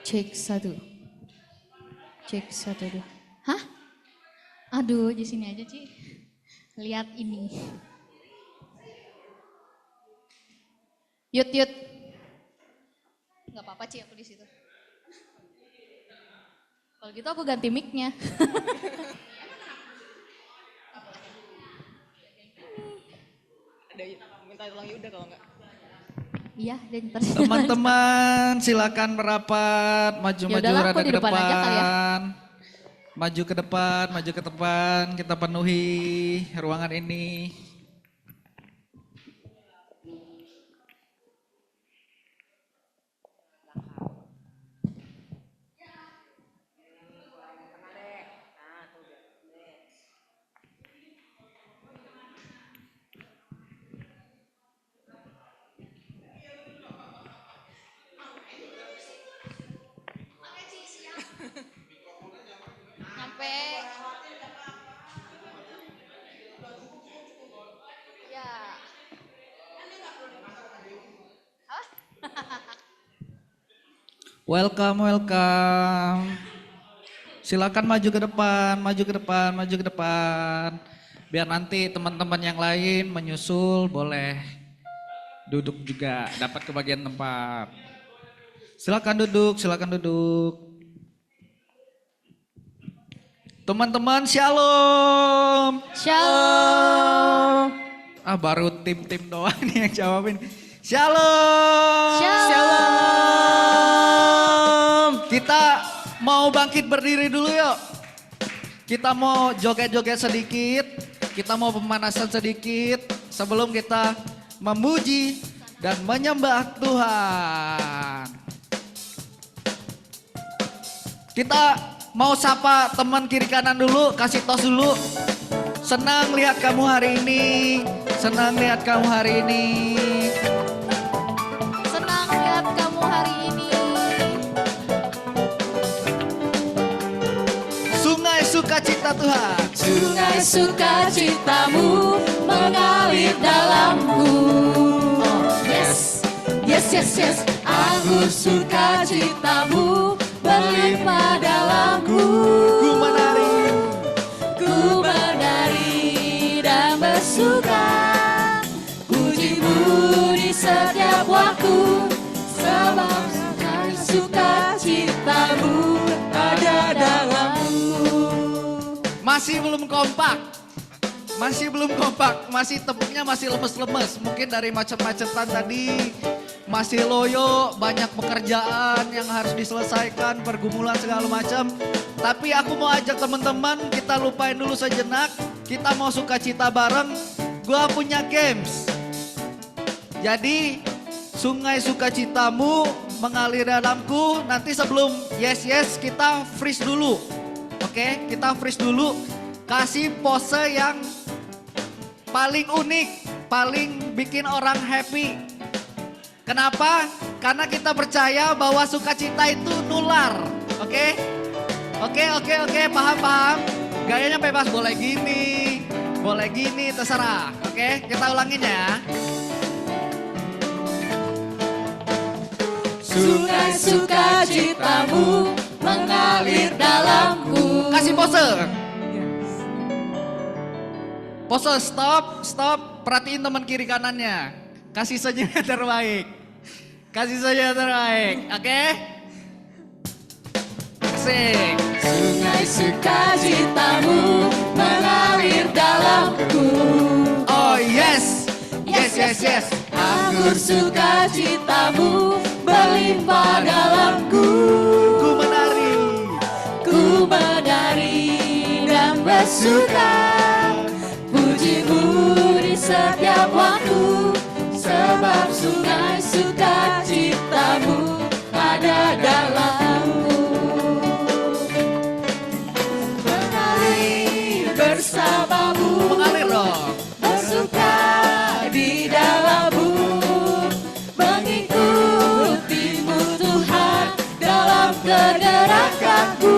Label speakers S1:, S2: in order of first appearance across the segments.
S1: Cek satu. Cek satu dua. Hah? Aduh, di sini aja Ci. Lihat ini. Yut yut. Gak apa-apa Ci, aku di situ. Kalau gitu aku ganti mic-nya.
S2: Ada minta tolong Yuda kalau enggak.
S1: Iya, dan
S3: Teman-teman silakan merapat, maju-maju
S1: Yaudahlah,
S3: rada
S1: aku
S3: ke
S1: di depan aja kali ya.
S3: depan. Maju ke depan, maju ke depan, kita penuhi ruangan ini.
S1: Nyampe. Ya. Hah?
S3: Welcome, welcome. Silakan maju ke depan, maju ke depan, maju ke depan. Biar nanti teman-teman yang lain menyusul boleh duduk juga, dapat kebagian tempat. Silakan duduk, silakan duduk. Teman-teman shalom.
S1: Shalom.
S3: Ah baru tim-tim doang nih yang jawabin. Shalom.
S1: Shalom.
S3: Kita mau bangkit berdiri dulu yuk. Kita mau joget-joget sedikit. Kita mau pemanasan sedikit. Sebelum kita memuji dan menyembah Tuhan. Kita mau sapa teman kiri kanan dulu, kasih tos dulu. Senang lihat kamu hari ini, senang lihat kamu hari ini.
S1: Senang lihat kamu hari ini.
S3: Sungai sukacita Tuhan.
S1: Sungai sukacitamu mengalir dalamku. Oh, yes. Yes, yes, yes. Anggur sukacitamu berlimpah dalamku.
S3: Ku menari,
S1: Ku menari dan bersuka, pujimu di setiap waktu, sebab sukacitamu ada dalamku.
S3: masih belum kompak. Masih belum kompak, masih tepuknya masih lemes-lemes. Mungkin dari macet-macetan tadi, masih loyo, banyak pekerjaan yang harus diselesaikan, pergumulan segala macam. Tapi aku mau ajak teman-teman, kita lupain dulu sejenak. Kita mau sukacita bareng. Gua punya games. Jadi sungai sukacitamu mengalir dalamku. Nanti sebelum yes kita freeze dulu. Oke, kita freeze dulu. Kasih pose yang paling unik, paling bikin orang happy. Kenapa? Karena kita percaya bahwa sukacita itu nular. Oke? Oke, paham. Gayanya bebas, boleh gini, terserah. Oke, kita ulangin ya.
S1: Sungai sukacitamu mengalir dalamku.
S3: Kasih pose. Pose stop, perhatiin teman kiri kanannya. Kasih saja yang terbaik. Oke? Asik.
S1: Sungai sukacitamu mengalir dalamku.
S3: Oh yes. Yes.
S1: Anggur sukacitamu berlimpah dalamku.
S3: Ku menari.
S1: Ku menari dan bersuka, pujimu di setiap waktu, sebab sungai sukacitamu ada dalamku. Mengalir bersamamu,
S3: Mengalir dong.
S1: bersuka di dalammu, mengikutimu Tuhan dalam kegerakanku.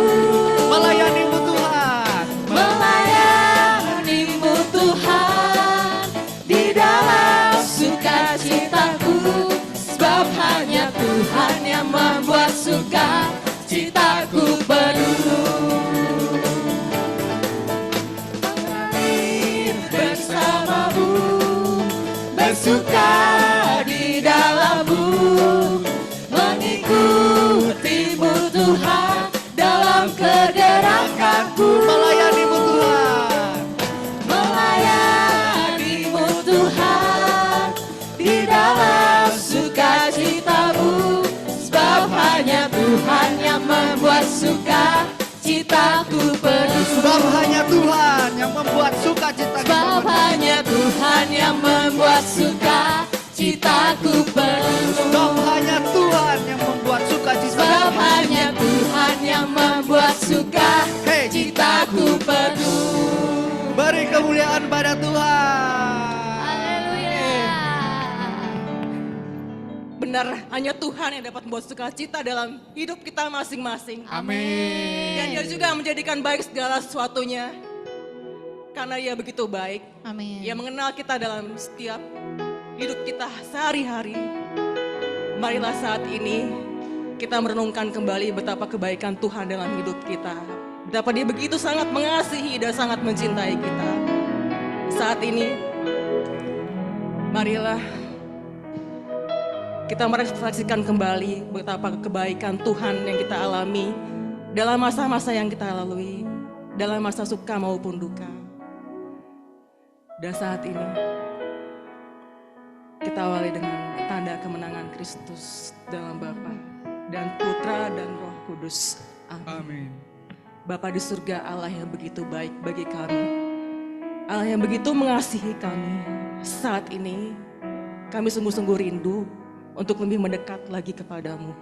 S3: Melayanimu Tuhan.
S1: Melayanimu Tuhan di dalam sukacitaku.
S2: bersuka di dalam-Mu, mengikutimu Tuhan dalam pergerakanku,
S3: Melayani-Mu Tuhan.
S2: melayani-Mu Tuhan di dalam sukacita-Mu, sebab hanya Tuhan yang membuat sukacitaku penuh.
S3: Sebab hanya Tuhan yang membuat sukacita kita
S2: Sebab
S3: penuh.
S2: hanya Tuhan yang membuat sukacitaku penuh.
S3: Sebab hanya Tuhan yang membuat sukacita
S2: Sebab
S3: kita
S2: hanya Tuhan yang membuat sukacitaku penuh.
S3: Beri kemuliaan pada Tuhan.
S1: Haleluya.
S2: Benar, hanya Tuhan yang dapat membuat sukacita dalam hidup kita masing-masing.
S3: Amin.
S2: Dan Dia juga menjadikan baik segala sesuatunya. Karena Dia begitu baik.
S1: Amin.
S2: Ia mengenal kita dalam setiap hidup kita sehari-hari. Marilah saat ini kita merenungkan kembali betapa kebaikan Tuhan dalam hidup kita. Betapa Dia begitu sangat mengasihi dan sangat mencintai kita. Saat ini, marilah kita merefleksikan kembali betapa kebaikan Tuhan yang kita alami dalam masa-masa yang kita lalui, dalam masa suka maupun duka. Dan saat ini, kita awali dengan tanda kemenangan Kristus dalam Bapa dan Putra dan Roh Kudus. Amin. Bapa di surga, Allah yang begitu baik bagi kami, Allah yang begitu mengasihi kami. Saat ini, kami sungguh-sungguh rindu untuk lebih mendekat lagi kepadamu.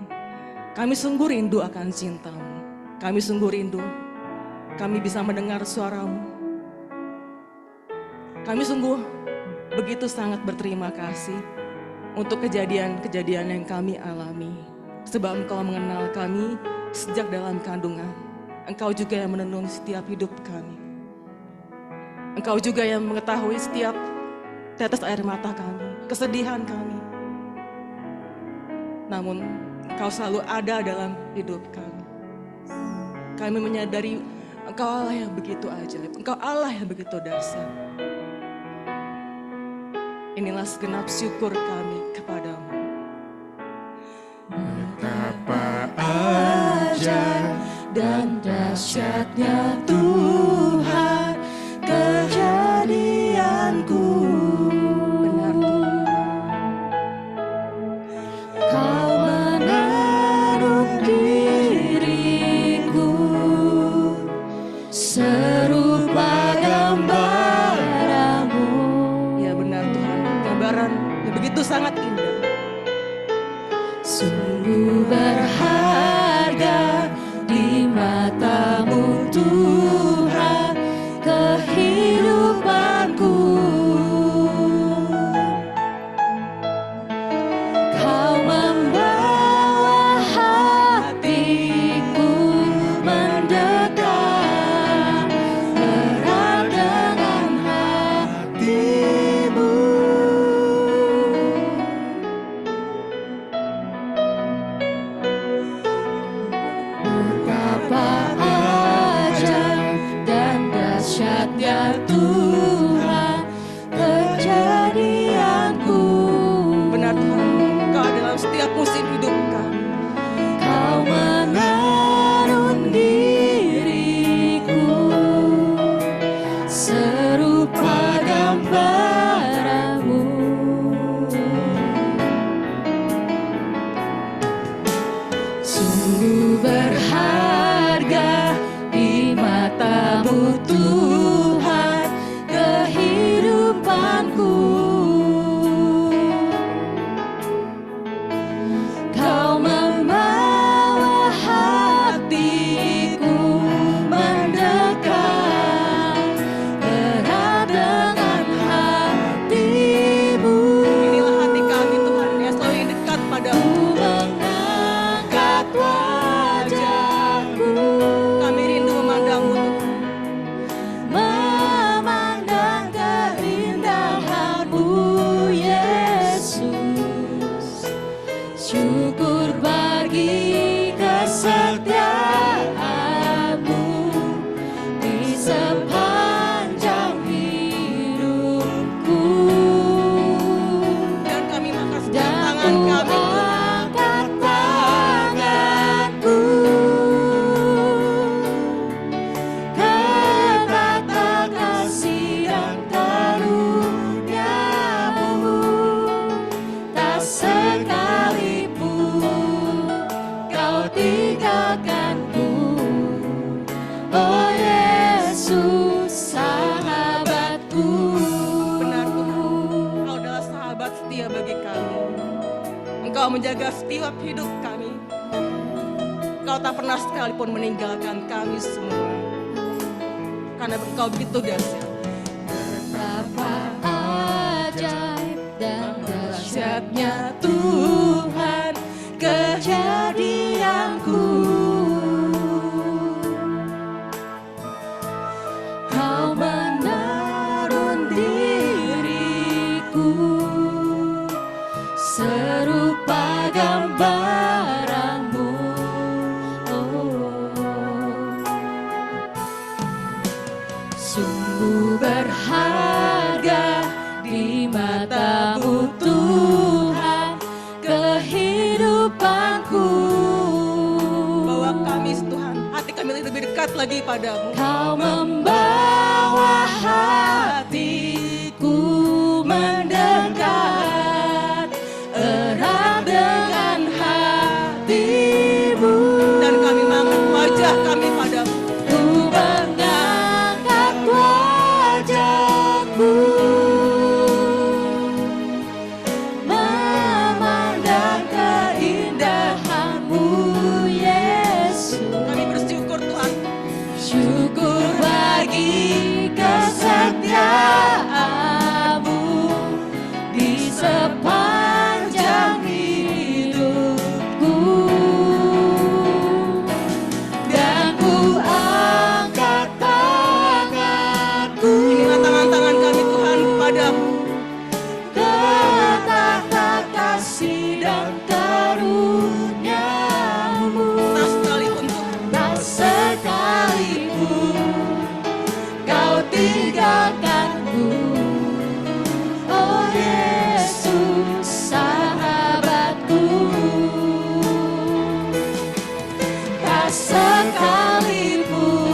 S2: Kami sungguh rindu akan cintamu. Kami sungguh rindu kami bisa mendengar suaramu. Kami sungguh begitu sangat berterima kasih untuk kejadian-kejadian yang kami alami. Sebab Engkau mengenal kami sejak dalam kandungan. Engkau juga yang menenun setiap hidup kami. Engkau juga yang mengetahui setiap tetes air mata kami, kesedihan kami. Namun Engkau selalu ada dalam hidup kami. Kami menyadari Engkau Allah yang begitu ajaib, Engkau Allah yang begitu dahsyat. Inilah segenap syukur kami kepadamu.
S4: Betapa ajaib
S2: Dan dahsyatnya Tuhan kejadianku. Benar Tuhan. Kau menaruh diriku serupa gambaranmu. Ya benar Tuhan, gambaran yang begitu sangat indah. Sungguh berharga di mata-Mu Tuhan kehidupanku. Kau membawa hatiku mendekat erat dengan hati-Mu. Engkau menjaga setiap hidup kami. Engkau tak pernah sekalipun meninggalkan kami semua. Karena Engkau begitu dahsyat.
S1: Betapa ajaib dan dahsyatnya
S2: Dahsyatnya Tuhan kejadianku. Kau menaruh diriku
S1: serupa gambaranmu. Sungguh berharga di matamu Tuhan kehidupanku.
S2: bawa kami Tuhan, hati kami lebih dekat lagi padamu.
S1: Kau membawa hatiku mendekat erat dengan hatimu.
S2: Dan kami mengangkat wajah kami padamu.
S1: Ku mengangkat wajahku memandang keindahanmu Yesus.
S2: Kami bersyukur Tuhan.
S1: Syukur bagi kesetiaanmu di sepanjang hidupku. Dan ku angkat tanganku
S2: Inilah tangan-tangan kami Tuhan padamu.
S1: ke tahta kasih dan karuniamu.
S2: Tak sekalipun Tuhan.
S1: Tak sekalipun kau tinggalkanku, oh Yesus sahabatku. Tak sekalipun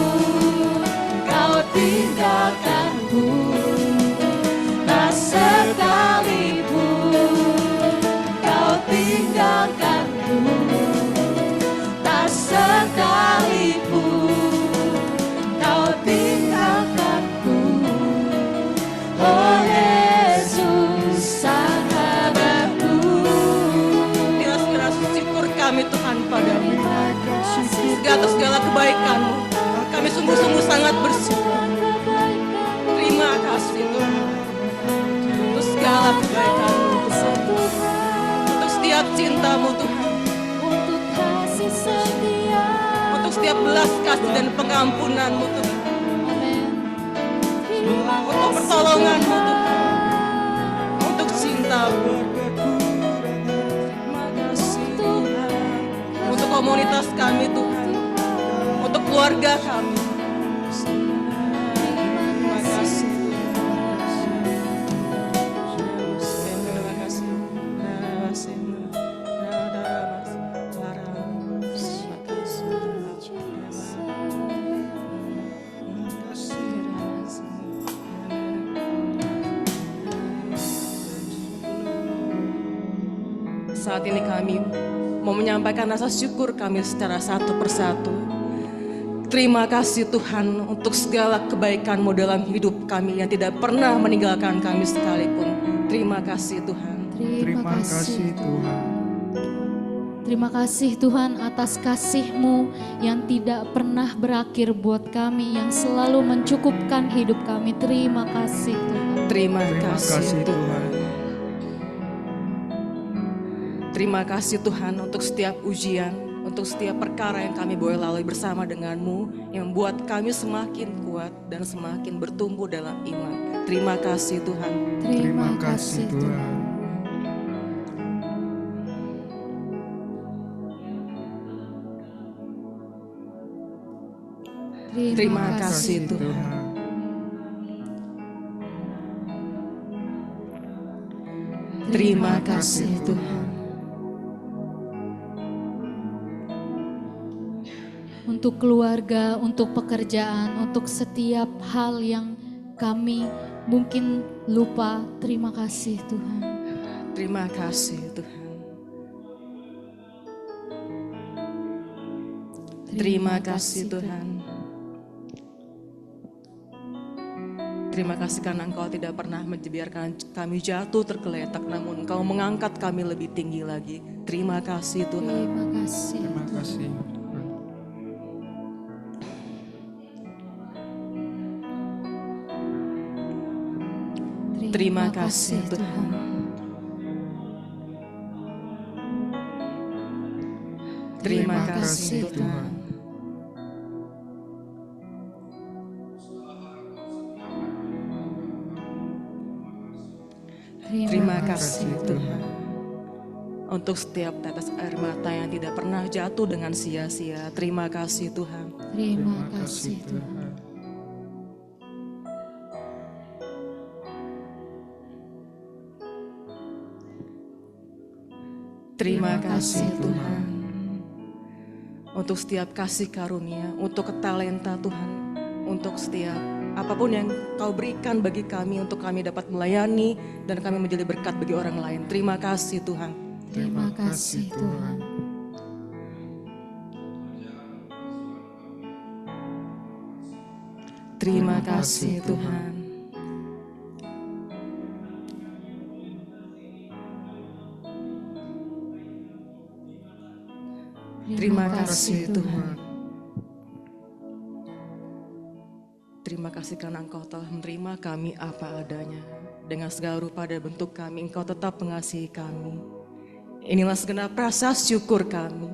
S1: kau tinggalkanku, tak sekalipun kau tinggalkanku, tak sekalipun kau tinggalkanku, oh Yesus sahabatku.
S2: Bila segala syukur kami Tuhan padamu. Atas segala kebaikan-Mu, kami sungguh-sungguh sangat bersyukur. Terima kasih Tuhan untuk segala kebaikan-Mu, untuk setiap cinta-Mu Tuhan,
S1: Untuk kasih setia,
S2: untuk setiap belas kasih dan pengampunan-Mu Tuhan,
S1: amin.
S2: untuk pertolongan-Mu Tuhan, untuk cinta-Mu. Terima kasih Tuhan, untuk komunitas kami Tuhan, untuk keluarga kami. Terima kasih. Terima kasih. Saat ini kami mau menyampaikan rasa syukur kami secara satu persatu. Terima kasih Tuhan untuk segala kebaikan-Mu dalam hidup kami yang tidak pernah meninggalkan kami sekalipun. Terima kasih Tuhan.
S4: Terima kasih Tuhan.
S1: Terima kasih Tuhan atas kasih-Mu yang tidak pernah berakhir buat kami, yang selalu mencukupkan hidup kami. Terima kasih Tuhan.
S2: Terima
S4: Terima
S2: kasih
S4: kasih
S2: Tuhan.
S4: Tuhan.
S2: Terima kasih Tuhan untuk setiap ujian, untuk setiap perkara yang kami boleh lalui bersama dengan-Mu, yang membuat kami semakin kuat dan semakin bertumbuh dalam iman. Terima kasih Tuhan.
S4: Terima kasih Tuhan.
S2: Terima kasih Tuhan. Terima kasih Tuhan.
S1: Untuk keluarga, untuk pekerjaan, untuk setiap hal yang kami mungkin lupa. Terima kasih Tuhan.
S2: Terima kasih Tuhan. Terima kasih Tuhan. Terima kasih karena Engkau tidak pernah membiarkan kami jatuh tergeletak, namun Engkau mengangkat kami lebih tinggi lagi. Terima kasih Tuhan.
S1: Terima kasih.
S4: Terima kasih.
S2: Terima kasih Tuhan. Terima kasih Tuhan. Terima kasih Tuhan. Untuk setiap tetes air mata yang tidak pernah jatuh dengan sia-sia. Terima kasih Tuhan.
S1: Terima kasih Tuhan.
S2: Terima kasih Tuhan. Untuk setiap kasih karunia, untuk talenta Tuhan, untuk setiap apapun yang Kau berikan bagi kami untuk kami dapat melayani dan kami menjadi berkat bagi orang lain. Terima kasih Tuhan.
S1: Terima kasih Tuhan.
S2: Terima kasih Tuhan. Terima kasih Tuhan. Terima kasih karena Engkau telah menerima kami apa adanya. Dengan segala rupa dan bentuk kami, Engkau tetap mengasihi kami. Inilah segenap rasa syukur kami.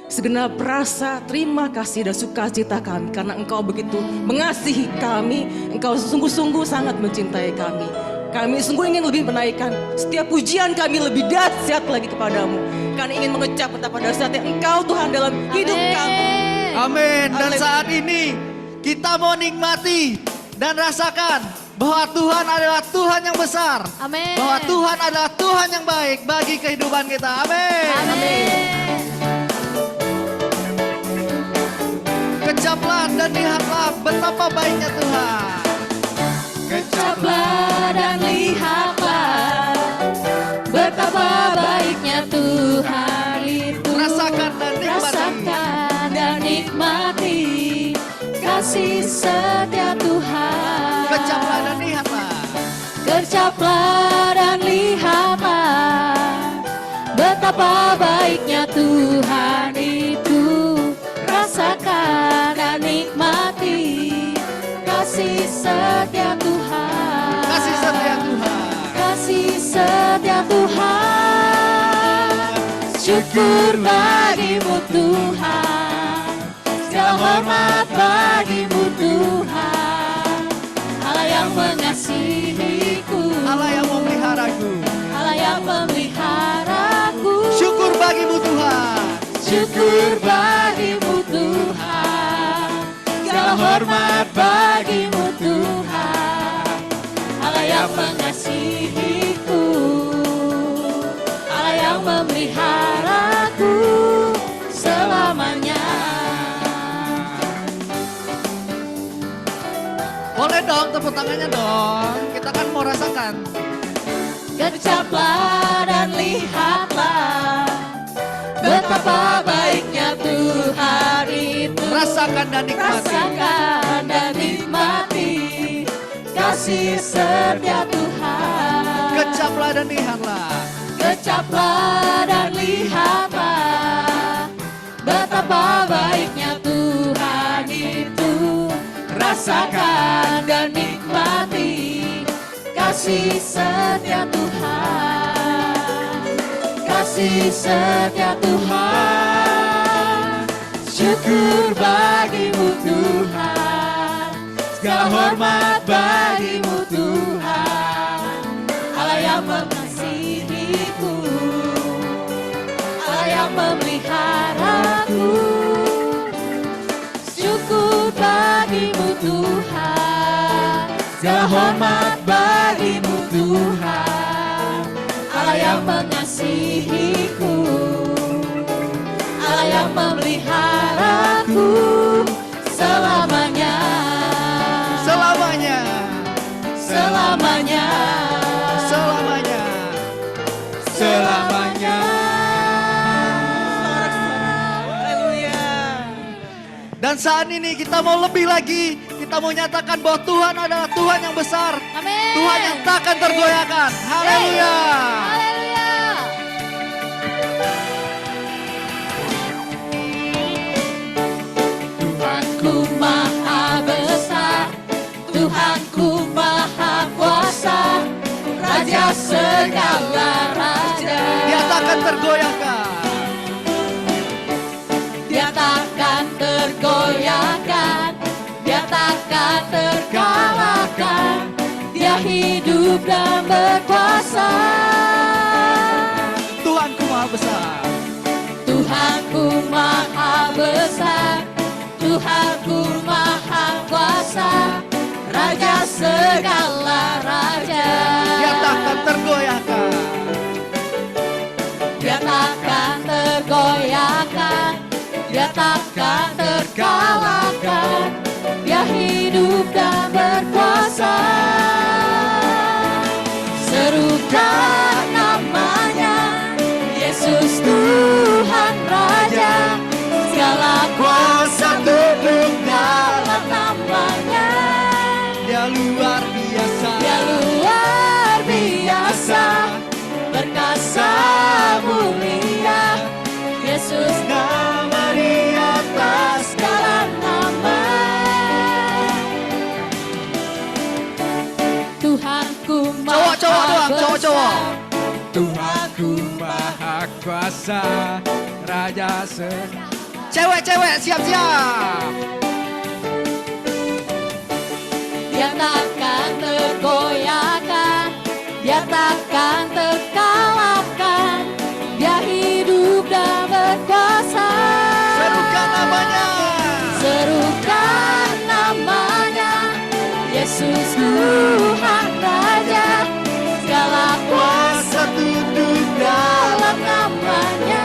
S2: Segenap rasa terima kasih dan sukacita kami. Karena Engkau begitu mengasihi kami. Engkau sungguh-sungguh sangat mencintai kami. Kami sungguh ingin lebih menaikkan setiap pujian kami lebih dahsyat lagi kepadamu. Kami ingin mengecap betapa dahsyatnya Engkau Tuhan dalam hidup kami.
S3: Amin. Dan
S2: Amin.
S3: saat ini kita mau nikmati dan rasakan bahwa Tuhan adalah Tuhan yang besar.
S1: Amin.
S3: Bahwa Tuhan adalah Tuhan yang baik bagi kehidupan kita. Amin.
S1: Amin.
S3: Kecaplah dan lihatlah betapa baiknya Tuhan.
S1: Kecaplah dan lihatlah betapa baiknya Tuhan itu.
S3: Rasakan dan nikmati.
S1: Rasakan dan nikmati kasih setia Tuhan.
S3: Kecaplah dan lihatlah.
S1: Kecaplah dan lihatlah betapa baiknya Tuhan itu. Rasakan dan nikmati kasih setia Tuhan.
S3: Kasih setia Tuhan.
S1: Kasih setia Tuhan. Syukur bagimu Tuhan. Segala hormat bagimu Tuhan. Allah yang mengasihiku.
S3: Allah yang memeliharaku.
S1: Allah yang memeliharaku.
S3: Syukur bagimu Tuhan.
S1: Syukur bagimu Tuhan. Segala hormat bagimu Tuhan. Allah yang mengasihiku. Allah yang memeliharaku selamanya.
S3: Boleh dong tepuk tangannya dong. Kita kan mau rasakan.
S1: Kecaplah dan lihatlah betapa baiknya Tuhan itu.
S3: Rasakan dan nikmati.
S1: Rasakan dan nikmati kasih setia Tuhan.
S3: Kecaplah dan lihatlah.
S1: Kecaplah dan lihatlah betapa baiknya Tuhan itu. Rasakan dan nikmati kasih setia Tuhan. Kasih setia Tuhan. Syukur bagimu Tuhan. Segala hormat bagimu Tuhan. Allah yang mengasihiku. Allah yang memeliharaku. Syukur bagimu Tuhan. Segala hormat bagimu Tuhan. Allah yang mengasihiku. Allah yang memeliharaku selamanya.
S3: Selamanya.
S1: Selamanya.
S3: Selamanya.
S1: Selamanya.
S2: Haleluya.
S3: Dan saat ini kita mau lebih lagi. Kita mau nyatakan bahwa Tuhan adalah Tuhan yang besar.
S1: Amin.
S3: Tuhan yang takkan tergoyahkan. Haleluya.
S1: Haleluya.
S3: tergoyahkan.
S1: Dia takkan tergoyahkan, dia takkan terkalahkan. Dia hidup dan berkuasa.
S3: Tuhanku maha besar.
S1: Tuhanku maha besar, Tuhanku maha kuasa, Raja segala raja.
S3: Dia takkan tergoyahkan.
S1: Dia takkan tergoyahkan, dia takkan terkalahkan. Dia hidup dan berkuasa. Serukan namanya, Yesus Tuhan Raja. Segala kuasa duduk dalam namanya.
S3: Dia luar biasa.
S1: Dia luar biasa, perkasa mulia. Yesus nama di atas segala nama. Tuhanku maha
S3: Cowok-cowok doang,
S1: besar.
S3: cowok-cowok.
S4: Tuhanku maha kuasa, Raja segala.
S3: Cewek-cewek siap-siap.
S1: Dia takkan tergoyahkan, dia takkan terkalahkan. Dia hidup dan berkuasa.
S3: Serukan namanya.
S1: Serukan namanya, Yesus Tuhan Raja. Segala kuasa duduk dalam namanya.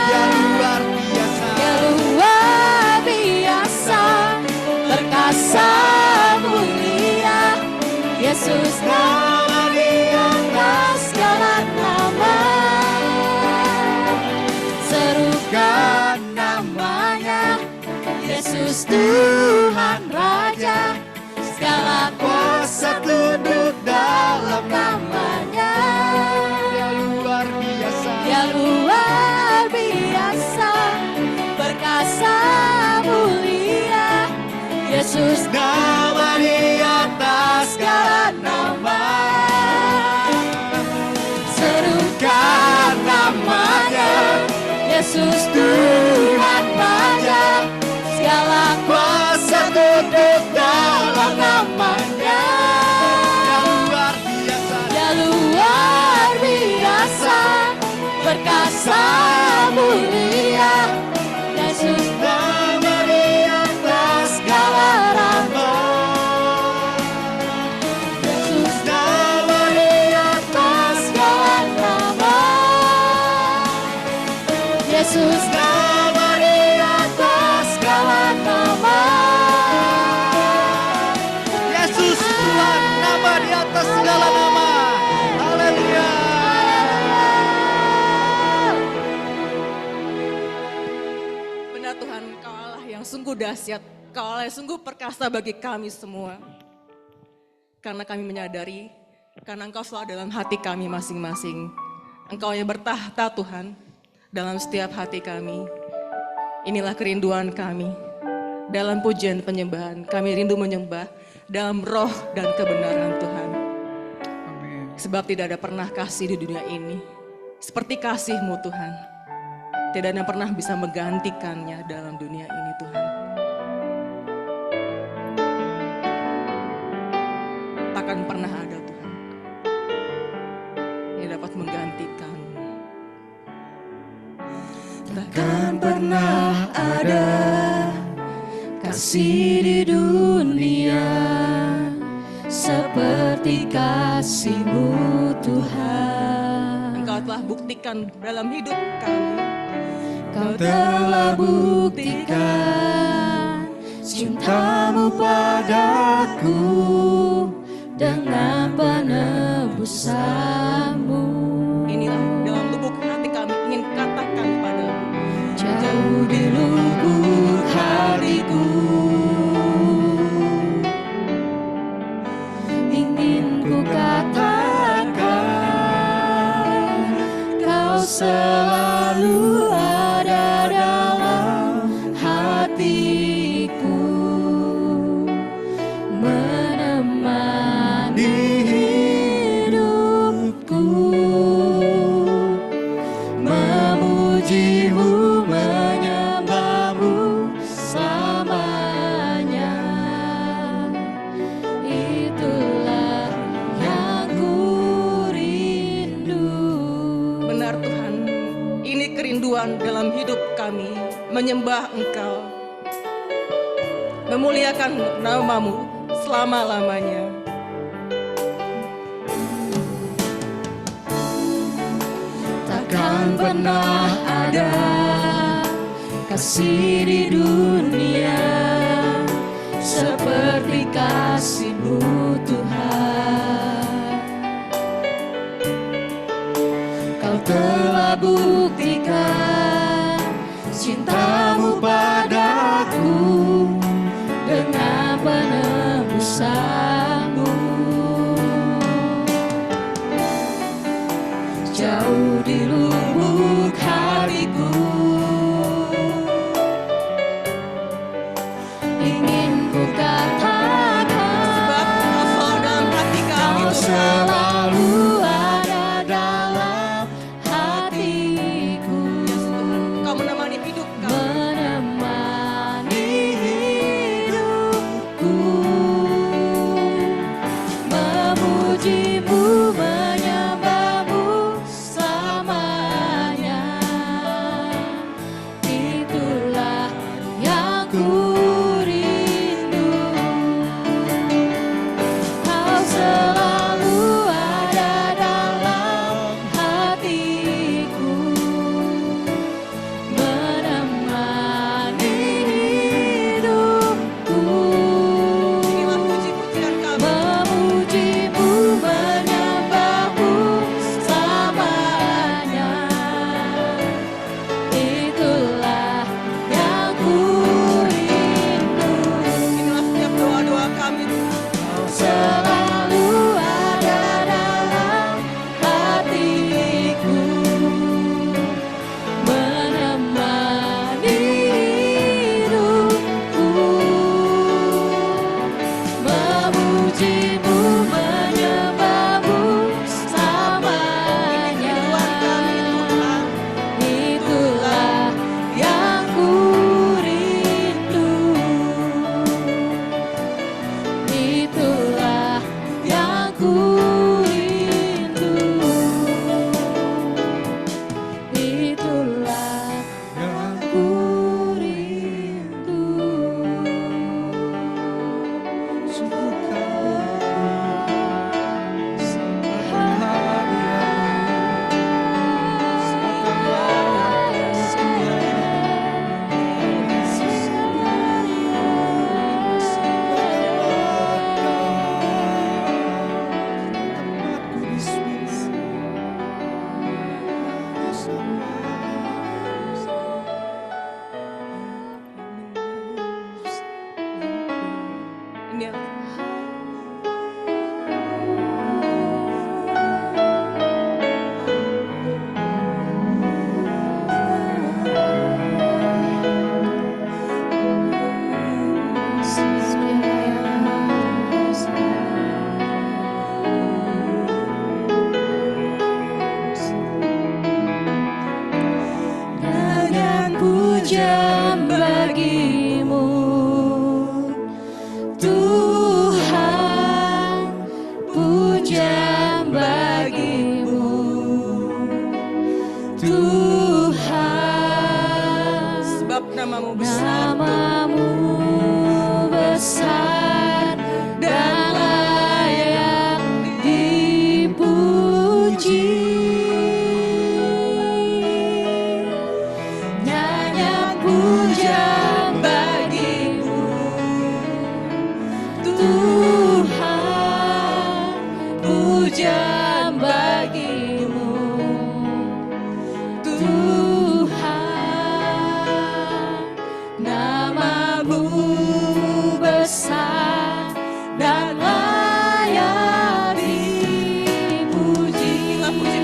S3: Dia luar biasa.
S1: Dia luar biasa, perkasa mulia. Yesus nama di atas segala nama. Serukan namanya, Yesus Tuhan Raja. Segala kuasa tunduk dalam namanya.
S3: Dia luar biasa.
S1: Dia luar biasa, perkasa mulia. Yesus nama di atas segala nama. Serukan namanya, Yesus Tuhan Raja. Segala kuasa tunduk dalam namanya.
S3: Dia luar biasa.
S1: Dia luar biasa, perkasa mulia. Yesus nama di atas segala nama. Yesus nama di atas segala nama. Yesus nama di atas segala nama.
S3: Yesus Tuhan, nama di atas segala nama. Haleluya.
S2: Benar Tuhan, Kau Allah yang sungguh dahsyat, Kau Allah yang sungguh perkasa bagi kami semua. Karena kami menyadari, karena Engkau selalu dalam hati kami masing-masing. Engkau yang bertahta Tuhan, dalam setiap hati kami. Inilah kerinduan kami. Dalam pujian penyembahan, kami rindu menyembah dalam roh dan kebenaran Tuhan.
S4: Amin.
S2: Sebab tidak ada pernah kasih di dunia ini seperti kasih-Mu Tuhan. Tidak ada yang pernah bisa menggantikannya dalam dunia ini Tuhan. Takkan pernah ada Tuhan yang dapat menggantikan.
S1: Takkan pernah ada kasih di dunia seperti kasih-Mu Tuhan.
S2: Engkau telah buktikan dalam hidup kami.
S1: Kau telah buktikan cinta-Mu padaku dengan penebusan-Mu.
S2: Inilah dalam lubuk hati kami ingin katakan padamu.
S1: Jauh di lubuk hatiku ingin ku katakan, Kau selalu ada dalam hatiku, menemani hidupku.
S2: Tuhan dalam hidup kami, menyembah Engkau, memuliakan nama-Mu selama-lamanya.
S1: Takkan pernah ada kasih di dunia seperti kasih-Mu Tuhan. Kau telah buktikan cinta-Mu padaku dengan penebusan-Mu. Jauh di lubuk hatiku ingin ku katakan,
S2: Sebab Kau selalu dalam hati kami,
S1: Kau
S2: Tuhan.
S1: selalu ada dalam hatiku,
S2: Kau menemani hidup kami.
S1: menemani hidupku, memuji-Mu, menyembah-Mu selamanya. Itulah yang ku rindu. Kau selalu ada dalam hatiku, menemani hidupku,
S2: Inilah puji-pujian kami.
S1: memuji-Mu, menyembah-Mu selamanya. Itulah yang ku rindu.
S2: Inilah setiap doa-doa kami, Tuhan.
S1: Kau selalu ada dalam hatiku, menemani hidupku, memuji-Mu, menyembah-Mu selamanya. Itulah yang ku rindu. Itulah yang ku rindu. Itulah yang ku rindu.
S4: Sungguh Kau sangat bahagia, sangat layak tempatku di Swiss.
S2: Ini
S1: Nyanyian pujian bagi-Mu, Tuhan, pujian bagi-Mu, Tuhan.
S2: sebab nama-Mu besar,
S1: Nama-Mu besar dan layak dipuji. Nyanyian pujian bagi-Mu, Tuhan, pujian bagi-Mu, Tuhan. Nama-Mu besar dan layak dipuji.
S2: inilah puji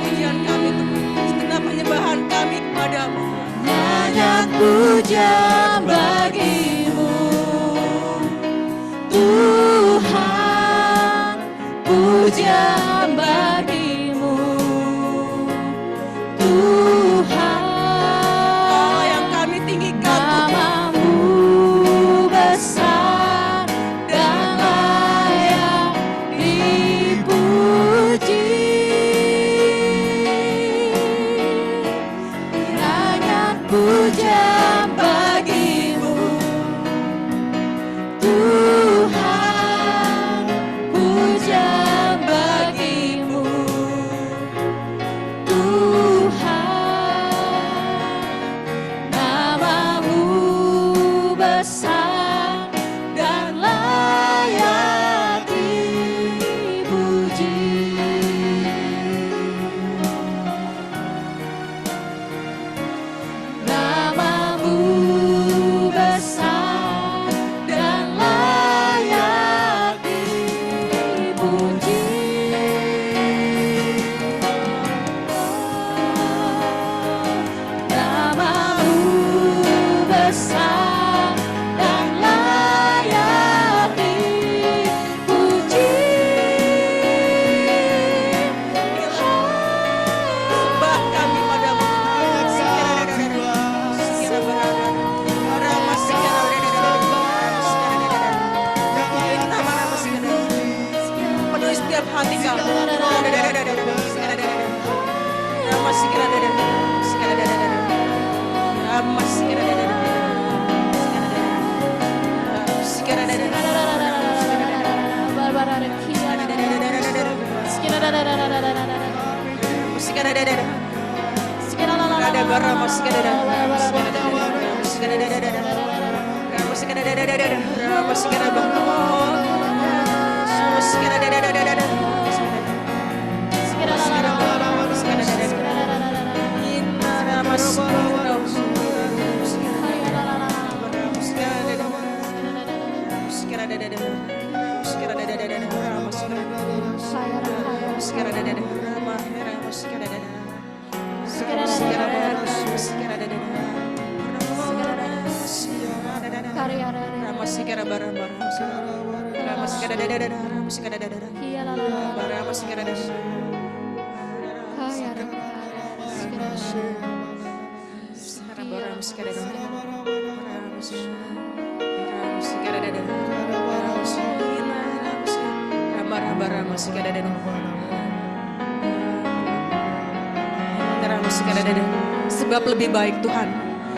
S2: Sebab lebih baik Tuhan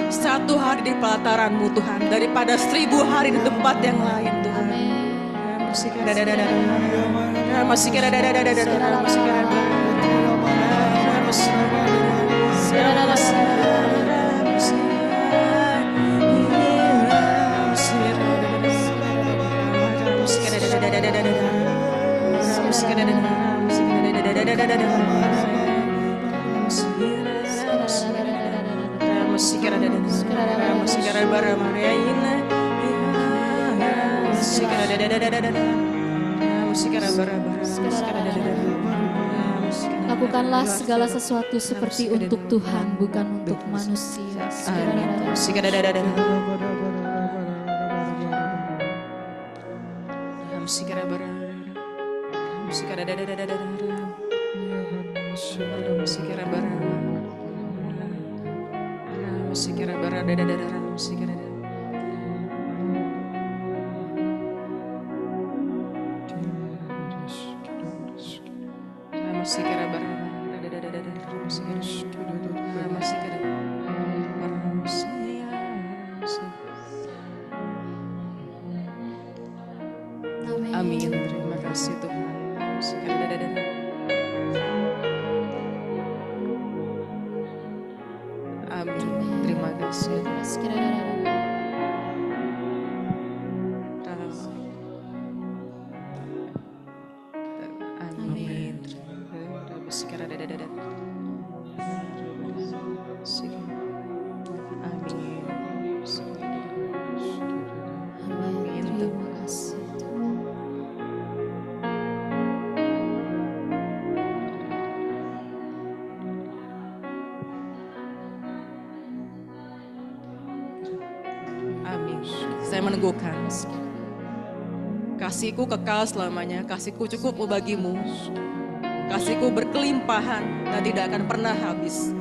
S2: satu hari di pelataran-Mu Tuhan daripada 1000 hari di tempat yang lain Tuhan.
S1: Lakukanlah segala sesuatu seperti untuk Tuhan, bukan untuk manusia.
S2: Amin. Terima kasih Tuhan. Amin. Terima kasih. Amin.
S1: Terima kasih.
S2: Amin. Saya meneguhkan kasih-Ku kekal selamanya, kasih-Ku cukup bagimu, kasih-Ku berkelimpahan dan tidak akan pernah habis.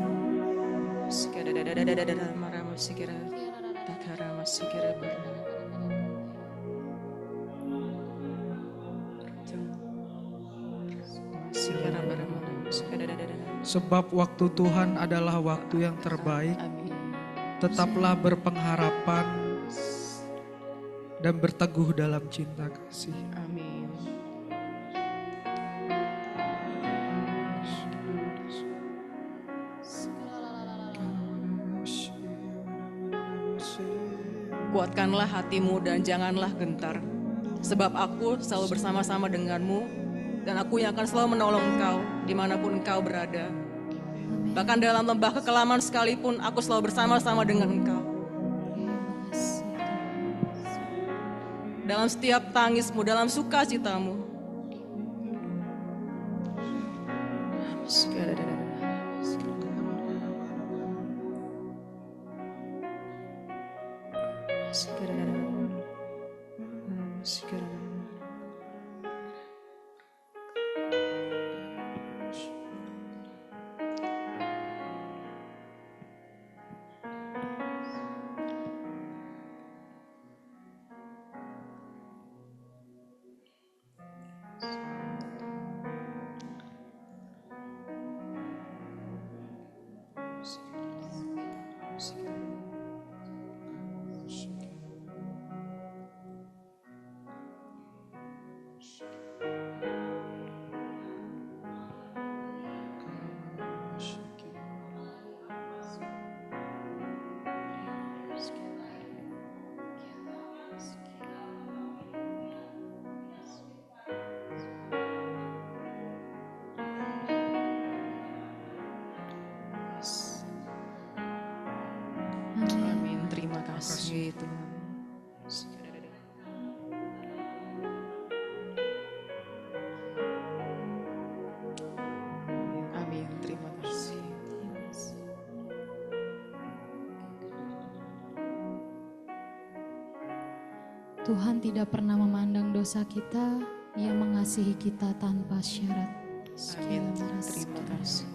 S3: Sebab waktu Tuhan adalah waktu yang terbaik. Tetaplah berpengharapan dan berteguh dalam cinta kasih.
S2: Amin. Kuatkanlah hatimu dan janganlah gentar. Sebab aku selalu bersama-sama denganmu dan aku yang akan selalu menolong engkau dimanapun engkau berada. Bahkan dalam lembah kekelaman sekalipun aku selalu bersama-sama dengan engkau. Dalam setiap tangismu, dalam sukacitamu. kasih Tuhan. Amin, terima kasih.
S1: Tuhan tidak pernah memandang dosa kita, Ia mengasihi kita tanpa syarat.
S2: Amin, terima kasih.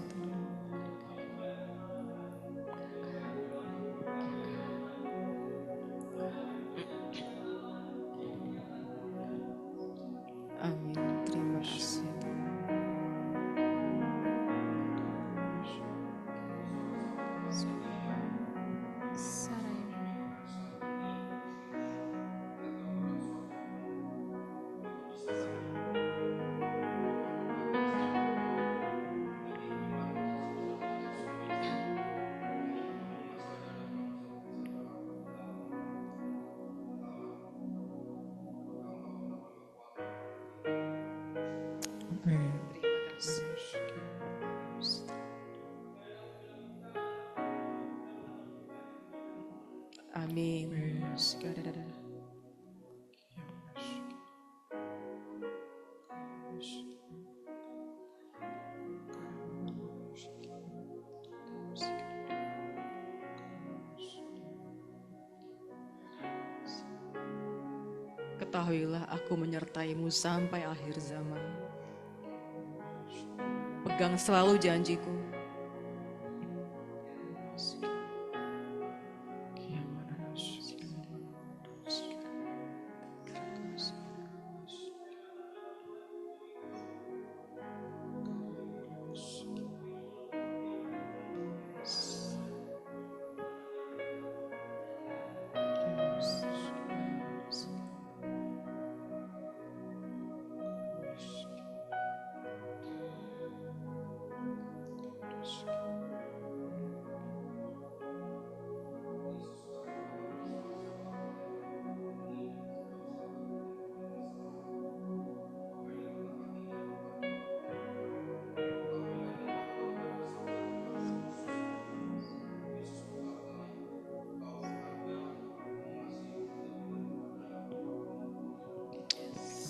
S2: Amin, terima kasih.
S4: Amin.
S2: Amin. Ketahuilah aku menyertaimu sampai akhir zaman. Pegang selalu janjiku.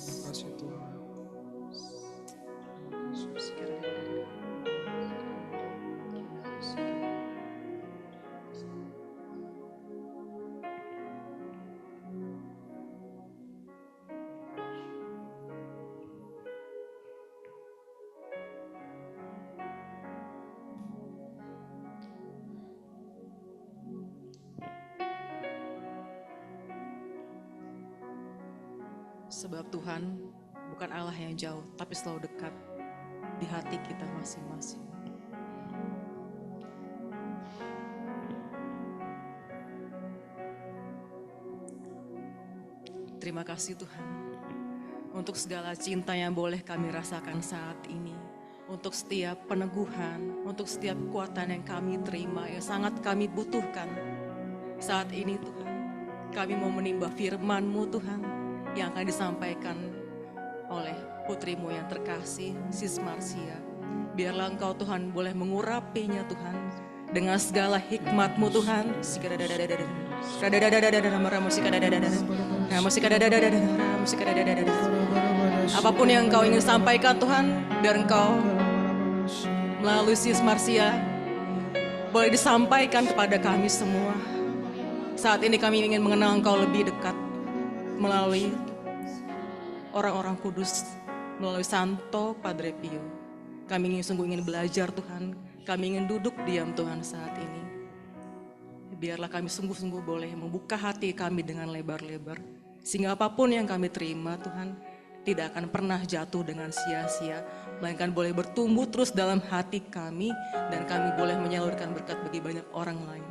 S4: Terima kasih Tuhan.
S2: Sebab Tuhan bukan Allah yang jauh, tapi selalu dekat di hati kita masing-masing. Terima kasih Tuhan untuk segala cinta yang boleh kami rasakan saat ini. Untuk setiap peneguhan, untuk setiap kekuatan yang kami terima, yang sangat kami butuhkan. Saat ini Tuhan, kami mau menimba firman-Mu Tuhan, yang akan disampaikan oleh putrimu yang terkasih, Sis Marcia. Biarlah Engkau Tuhan boleh mengurapinya Tuhan, dengan segala hikmat-Mu Tuhan. Apapun yang Engkau ingin sampaikan Tuhan, biar Engkau melalui Sis Marcia boleh disampaikan kepada kami semua. Saat ini kami ingin mengenal Engkau lebih dekat melalui orang-orang kudus, melalui Santo Padre Pio. Kami sungguh ingin belajar Tuhan, kami ingin duduk diam Tuhan saat ini. Biarlah kami sungguh-sungguh boleh membuka hati kami dengan lebar-lebar, sehingga apapun yang kami terima Tuhan, tidak akan pernah jatuh dengan sia-sia, melainkan boleh bertumbuh terus dalam hati kami, dan kami boleh menyalurkan berkat bagi banyak orang lain.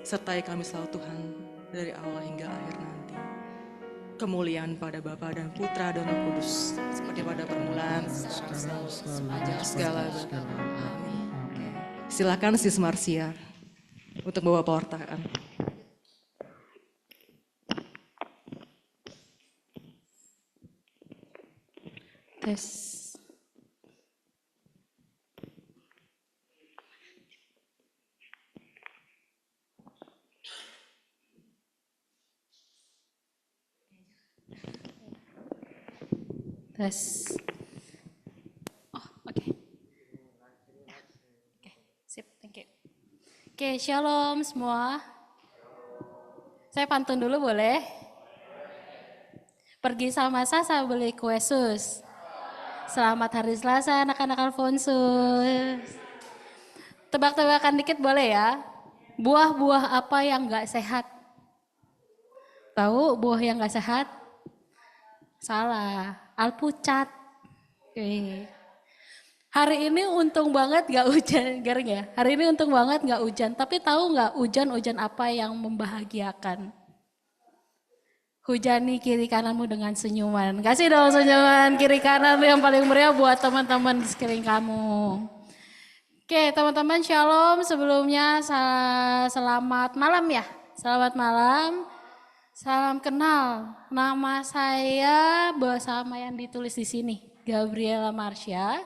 S2: Sertai kami selalu Tuhan, dari awal hingga akhir nanti. Kemuliaan pada Bapa dan Putra dan Roh Kudus, seperti pada permulaan, sekarang, selalu, sepanjang segala abad. Amin. Silakan Sis Marcia untuk bawa pewartaan.
S1: Tes.
S5: Tes. Oh, oke. Oke, sip, thank you. Oke, shalom semua. Saya pantun dulu boleh? Pergi sama Sasa beli kue sus. Selamat hari Selasa anak-anak Alfonsus. Tebak-tebakan dikit boleh ya? Buah-buah apa yang gak sehat? Tahu buah yang gak sehat? Salah, alpucat. Oke. Hari ini untung banget gak hujan, garing ya? Hari ini untung banget gak hujan, tapi tahu gak hujan-hujan apa yang membahagiakan? Hujani kiri kananmu dengan senyuman. Kasih dong senyuman kiri kanan yang paling meriah buat teman-teman di sekeliling kamu. Oke teman-teman shalom, sebelumnya selamat malam ya. Selamat malam, salam kenal. Nama saya bersama yang ditulis di sini, Gabriela Marsha.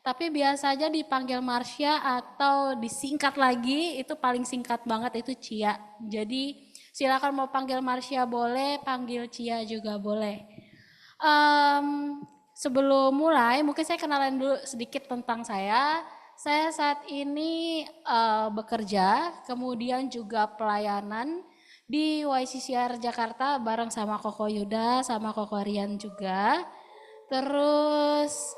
S5: Tapi biasa aja dipanggil Marsha atau disingkat lagi, itu paling singkat banget itu Cia. Jadi silakan mau panggil Marsha boleh, panggil Cia juga boleh. Sebelum mulai mungkin saya kenalan dulu sedikit tentang saya. Saya saat ini bekerja, kemudian juga pelayanan di YCCR Jakarta bareng sama Koko Yuda, sama Koko Rian juga. Terus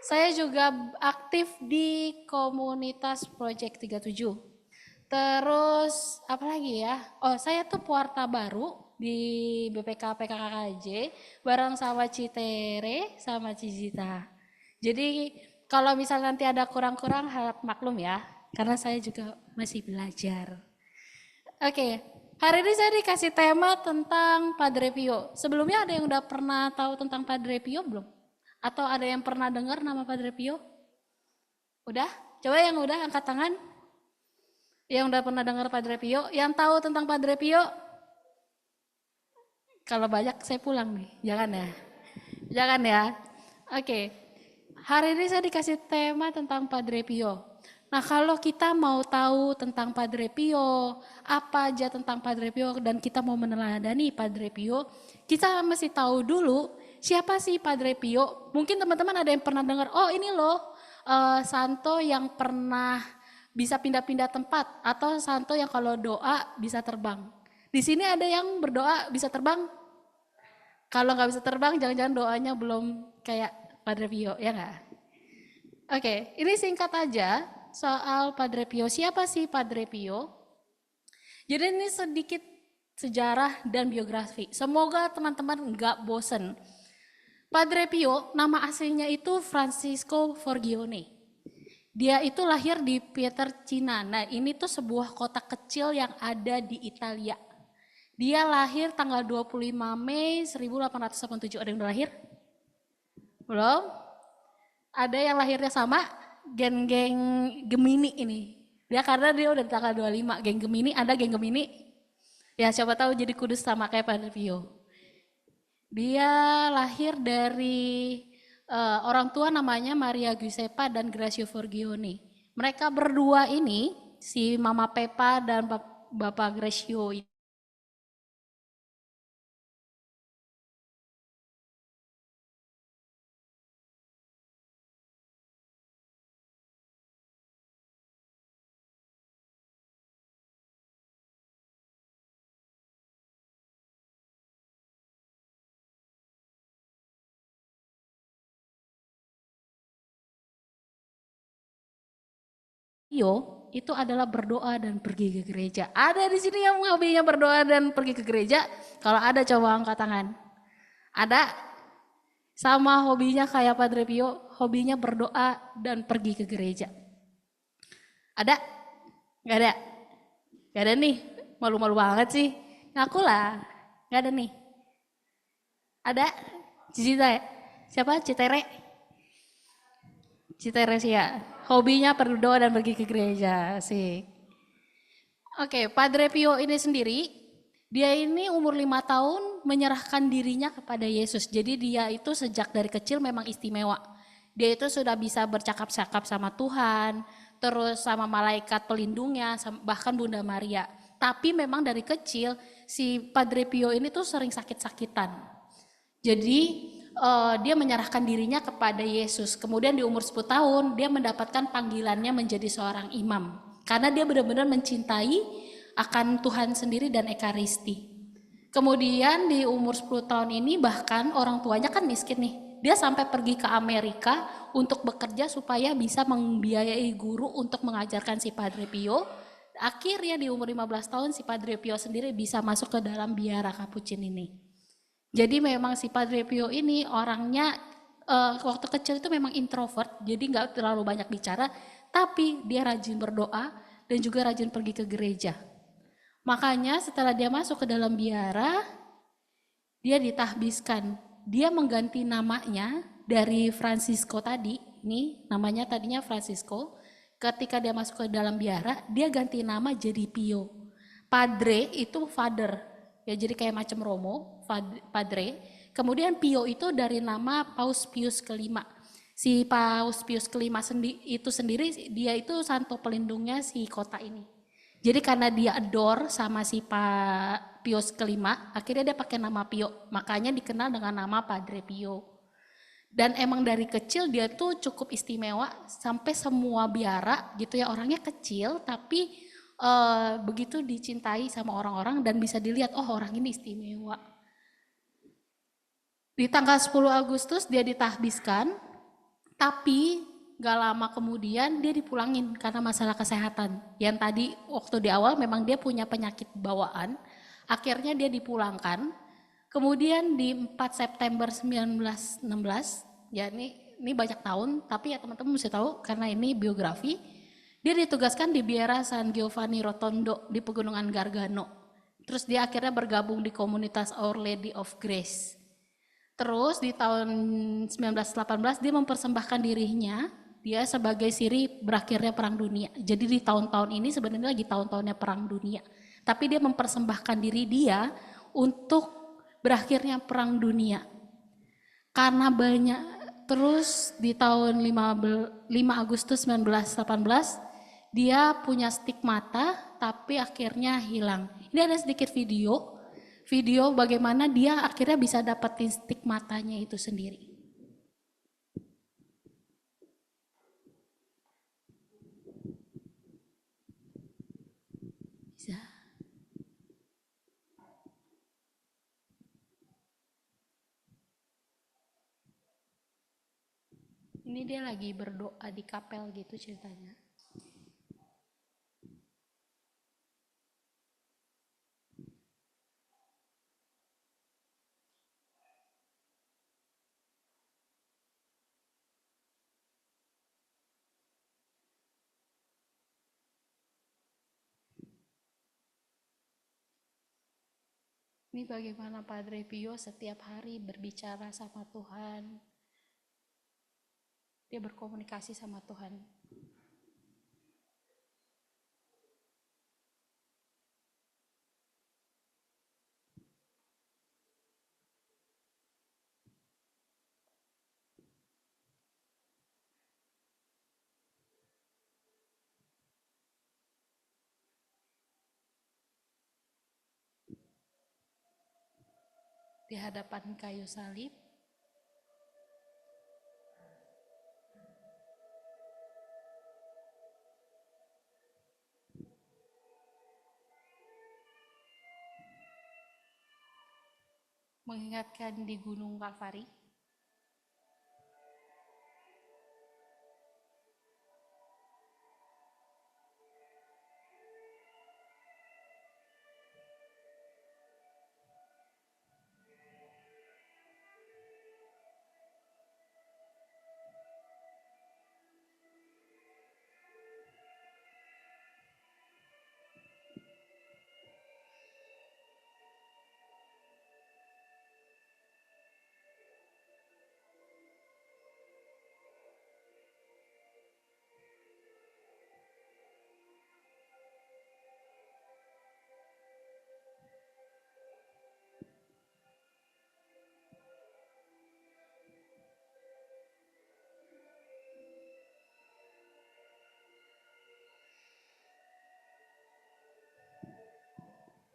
S5: saya juga aktif di komunitas Project 37. Terus apa lagi ya? Oh saya tuh pewarta baru di BPK PKKJ bareng sama Citere sama Cizita. Jadi kalau misalnya nanti ada kurang-kurang harap maklum ya. Karena saya juga masih belajar. Oke, hari ini saya dikasih tema tentang Padre Pio. Sebelumnya ada yang udah pernah tahu tentang Padre Pio belum? Atau ada yang pernah dengar nama Padre Pio? Udah? Coba yang udah angkat tangan. Yang udah pernah dengar Padre Pio. Yang tahu tentang Padre Pio? Kalau banyak saya pulang nih. Jangan ya. Jangan ya. Oke. Hari ini saya dikasih tema tentang Padre Pio. Nah kalau kita mau tahu tentang Padre Pio, apa aja tentang Padre Pio dan kita mau meneladani Padre Pio, kita mesti tahu dulu siapa sih Padre Pio? Mungkin teman-teman ada yang pernah dengar, oh ini loh santo yang pernah bisa pindah-pindah tempat atau santo yang kalau doa bisa terbang. Di sini ada yang berdoa bisa terbang? Kalau nggak bisa terbang jangan-jangan doanya belum kayak Padre Pio, ya nggak? Oke, ini singkat aja soal Padre Pio. Siapa sih Padre Pio? Jadi ini sedikit sejarah dan biografi. Semoga teman-teman nggak bosen. Padre Pio nama aslinya itu Francisco Forgione. Dia itu lahir di Pietrelcina. Nah ini tuh sebuah kota kecil yang ada di Italia. Dia lahir tanggal 25 Mei 1887. Ada yang udah lahir? Belum? Ada yang lahirnya sama? Geng-geng Gemini ini. Karena dia udah tanggal 25. Geng Gemini, ada geng Gemini? Ya siapa tahu jadi kudus sama kayak Padre Pio. Dia lahir dari orang tua namanya Maria Giuseppa dan Gracio Forgione. Mereka berdua ini, si Mama Pepa dan Bapak Gracio itu adalah berdoa dan pergi ke gereja. Ada di sini yang hobinya berdoa dan pergi ke gereja? Kalau ada coba angkat tangan. Ada? Sama hobinya kayak Padre Pio, hobinya berdoa dan pergi ke gereja. Ada? Gak ada? Gak ada nih, malu-malu banget sih. Ngaku lah, gak ada nih. Ada? Cicita ya? Siapa? Citere? Citere sih ya. Hobinya berdoa dan pergi ke gereja, asik. Oke, Padre Pio ini sendiri, dia ini umur 5 tahun menyerahkan dirinya kepada Yesus. Jadi dia itu sejak dari kecil memang istimewa. Dia itu sudah bisa bercakap-cakap sama Tuhan, terus sama malaikat pelindungnya, bahkan Bunda Maria. Tapi memang dari kecil si Padre Pio ini tuh sering sakit-sakitan. Jadi dia menyerahkan dirinya kepada Yesus. Kemudian di umur 10 tahun dia mendapatkan panggilannya menjadi seorang imam. Karena dia benar-benar mencintai akan Tuhan sendiri dan Ekaristi. Kemudian di umur 10 tahun ini bahkan orang tuanya kan miskin nih. Dia sampai pergi ke Amerika untuk bekerja supaya bisa membiayai guru untuk mengajarkan si Padre Pio. Akhirnya di umur 15 tahun si Padre Pio sendiri bisa masuk ke dalam biara Kapucin ini. Jadi memang si Padre Pio ini orangnya waktu kecil itu memang introvert, jadi nggak terlalu banyak bicara, tapi dia rajin berdoa dan juga rajin pergi ke gereja. Makanya setelah dia masuk ke dalam biara, dia ditahbiskan. Dia mengganti namanya dari Francisco tadi, ini namanya tadinya Francisco. Ketika dia masuk ke dalam biara, dia ganti nama jadi Pio. Padre itu father, ya jadi kayak macam Romo, Padre. Kemudian Pio itu dari nama Paus Pius kelima. Si Paus Pius kelima itu sendiri, dia itu santo pelindungnya si kota ini. Jadi karena dia adore sama si Pak Pius kelima, akhirnya dia pakai nama Pio. Makanya dikenal dengan nama Padre Pio. Dan emang dari kecil dia tuh cukup istimewa, sampai semua biara gitu ya, orangnya kecil tapi begitu dicintai sama orang-orang dan bisa dilihat, oh orang ini istimewa. Di tanggal 10 Agustus dia ditahbiskan, tapi gak lama kemudian dia dipulangin karena masalah kesehatan. Yang tadi waktu di awal memang dia punya penyakit bawaan, akhirnya dia dipulangkan. Kemudian di 4 September 1916, ya ini banyak tahun, tapi ya teman-teman mesti tahu karena ini biografi. Dia ditugaskan di Biara San Giovanni Rotondo di Pegunungan Gargano. Terus dia akhirnya bergabung di komunitas Our Lady of Grace. Terus di tahun 1918 dia mempersembahkan dirinya, dia sebagai siri berakhirnya Perang Dunia. Jadi di tahun-tahun ini sebenarnya lagi tahun-tahunnya Perang Dunia. Tapi dia mempersembahkan diri dia untuk berakhirnya Perang Dunia. Karena banyak, terus di tahun 5 Agustus 1918, dia punya stigmata tapi akhirnya hilang. Ini ada sedikit video bagaimana dia akhirnya bisa dapetin stigmatanya itu sendiri. Bisa. Ini dia lagi berdoa di kapel gitu ceritanya. Ini bagaimana Padre Pio setiap hari berbicara sama Tuhan. Dia berkomunikasi sama Tuhan. Di hadapan kayu salib, mengingatkan di Gunung Kalvari.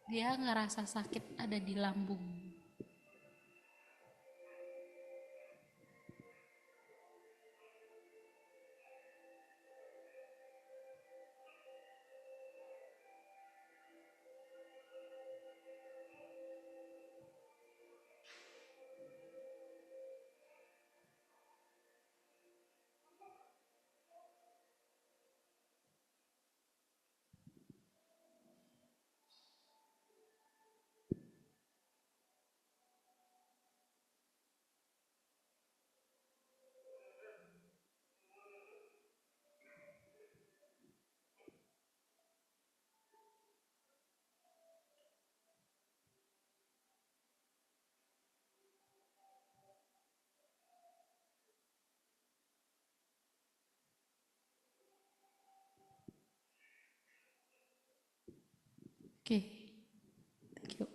S5: Dia ngerasa sakit ada di lambung. Oke, thank you.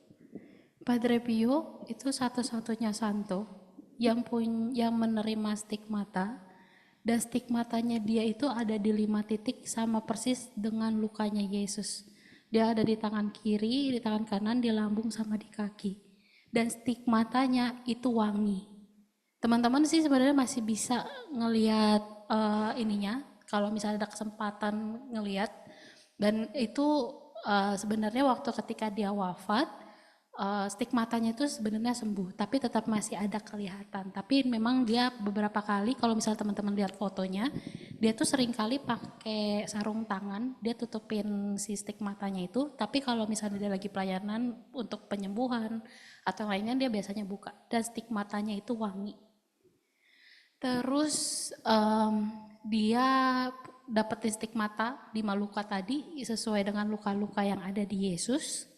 S5: Padre Pio itu satu-satunya santo yang menerima stigmata, dan stigmatanya dia itu ada di 5 titik sama persis dengan lukanya Yesus. Dia ada di tangan kiri, di tangan kanan, di lambung sama di kaki. Dan stigmatanya itu wangi. Teman-teman sih sebenarnya masih bisa ngelihat ininya kalau misalnya ada kesempatan ngelihat. Dan itu sebenarnya waktu ketika dia wafat, stigmatanya itu sebenarnya sembuh, tapi tetap masih ada kelihatan. Tapi memang dia beberapa kali, kalau misalnya teman-teman lihat fotonya, dia tuh sering kali pakai sarung tangan, dia tutupin si stigmatanya itu. Tapi kalau misalnya dia lagi pelayanan untuk penyembuhan atau lainnya, dia biasanya buka. Dan stigmatanya itu wangi. Terus dia dapetin stigmata di luka tadi sesuai dengan luka-luka yang ada di Yesus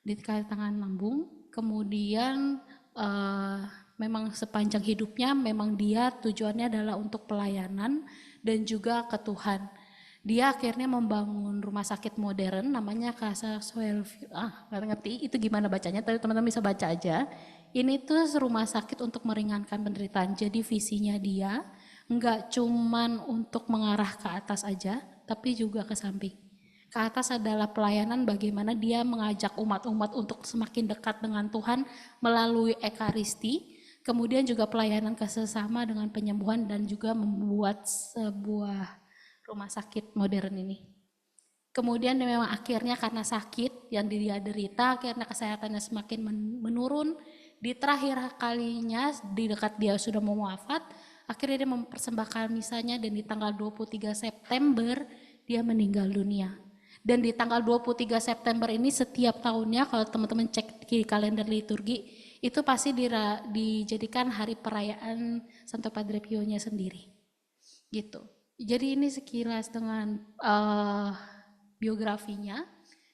S5: di tangan lambung. Kemudian memang sepanjang hidupnya memang dia tujuannya adalah untuk pelayanan dan juga ke Tuhan. Dia akhirnya membangun rumah sakit modern namanya Casa Soelville. Nggak ngerti itu gimana bacanya, tapi teman-teman bisa baca aja. Ini tuh rumah sakit untuk meringankan penderitaan. Jadi visinya dia nggak cuman untuk mengarah ke atas aja, tapi juga ke samping. Ke atas adalah pelayanan bagaimana dia mengajak umat-umat untuk semakin dekat dengan Tuhan melalui ekaristi. Kemudian juga pelayanan ke sesama dengan penyembuhan dan juga membuat sebuah rumah sakit modern ini. Kemudian memang akhirnya karena sakit yang dia derita, akhirnya kesehatannya semakin menurun. Di terakhir kalinya di dekat dia sudah mau wafat, akhirnya dia mempersembahkan misanya dan di tanggal 23 September dia meninggal dunia. Dan di tanggal 23 September ini setiap tahunnya kalau teman-teman cek di kalender liturgi itu pasti dijadikan hari perayaan Santo Padre Pio-nya sendiri. Gitu. Jadi ini sekilas dengan biografinya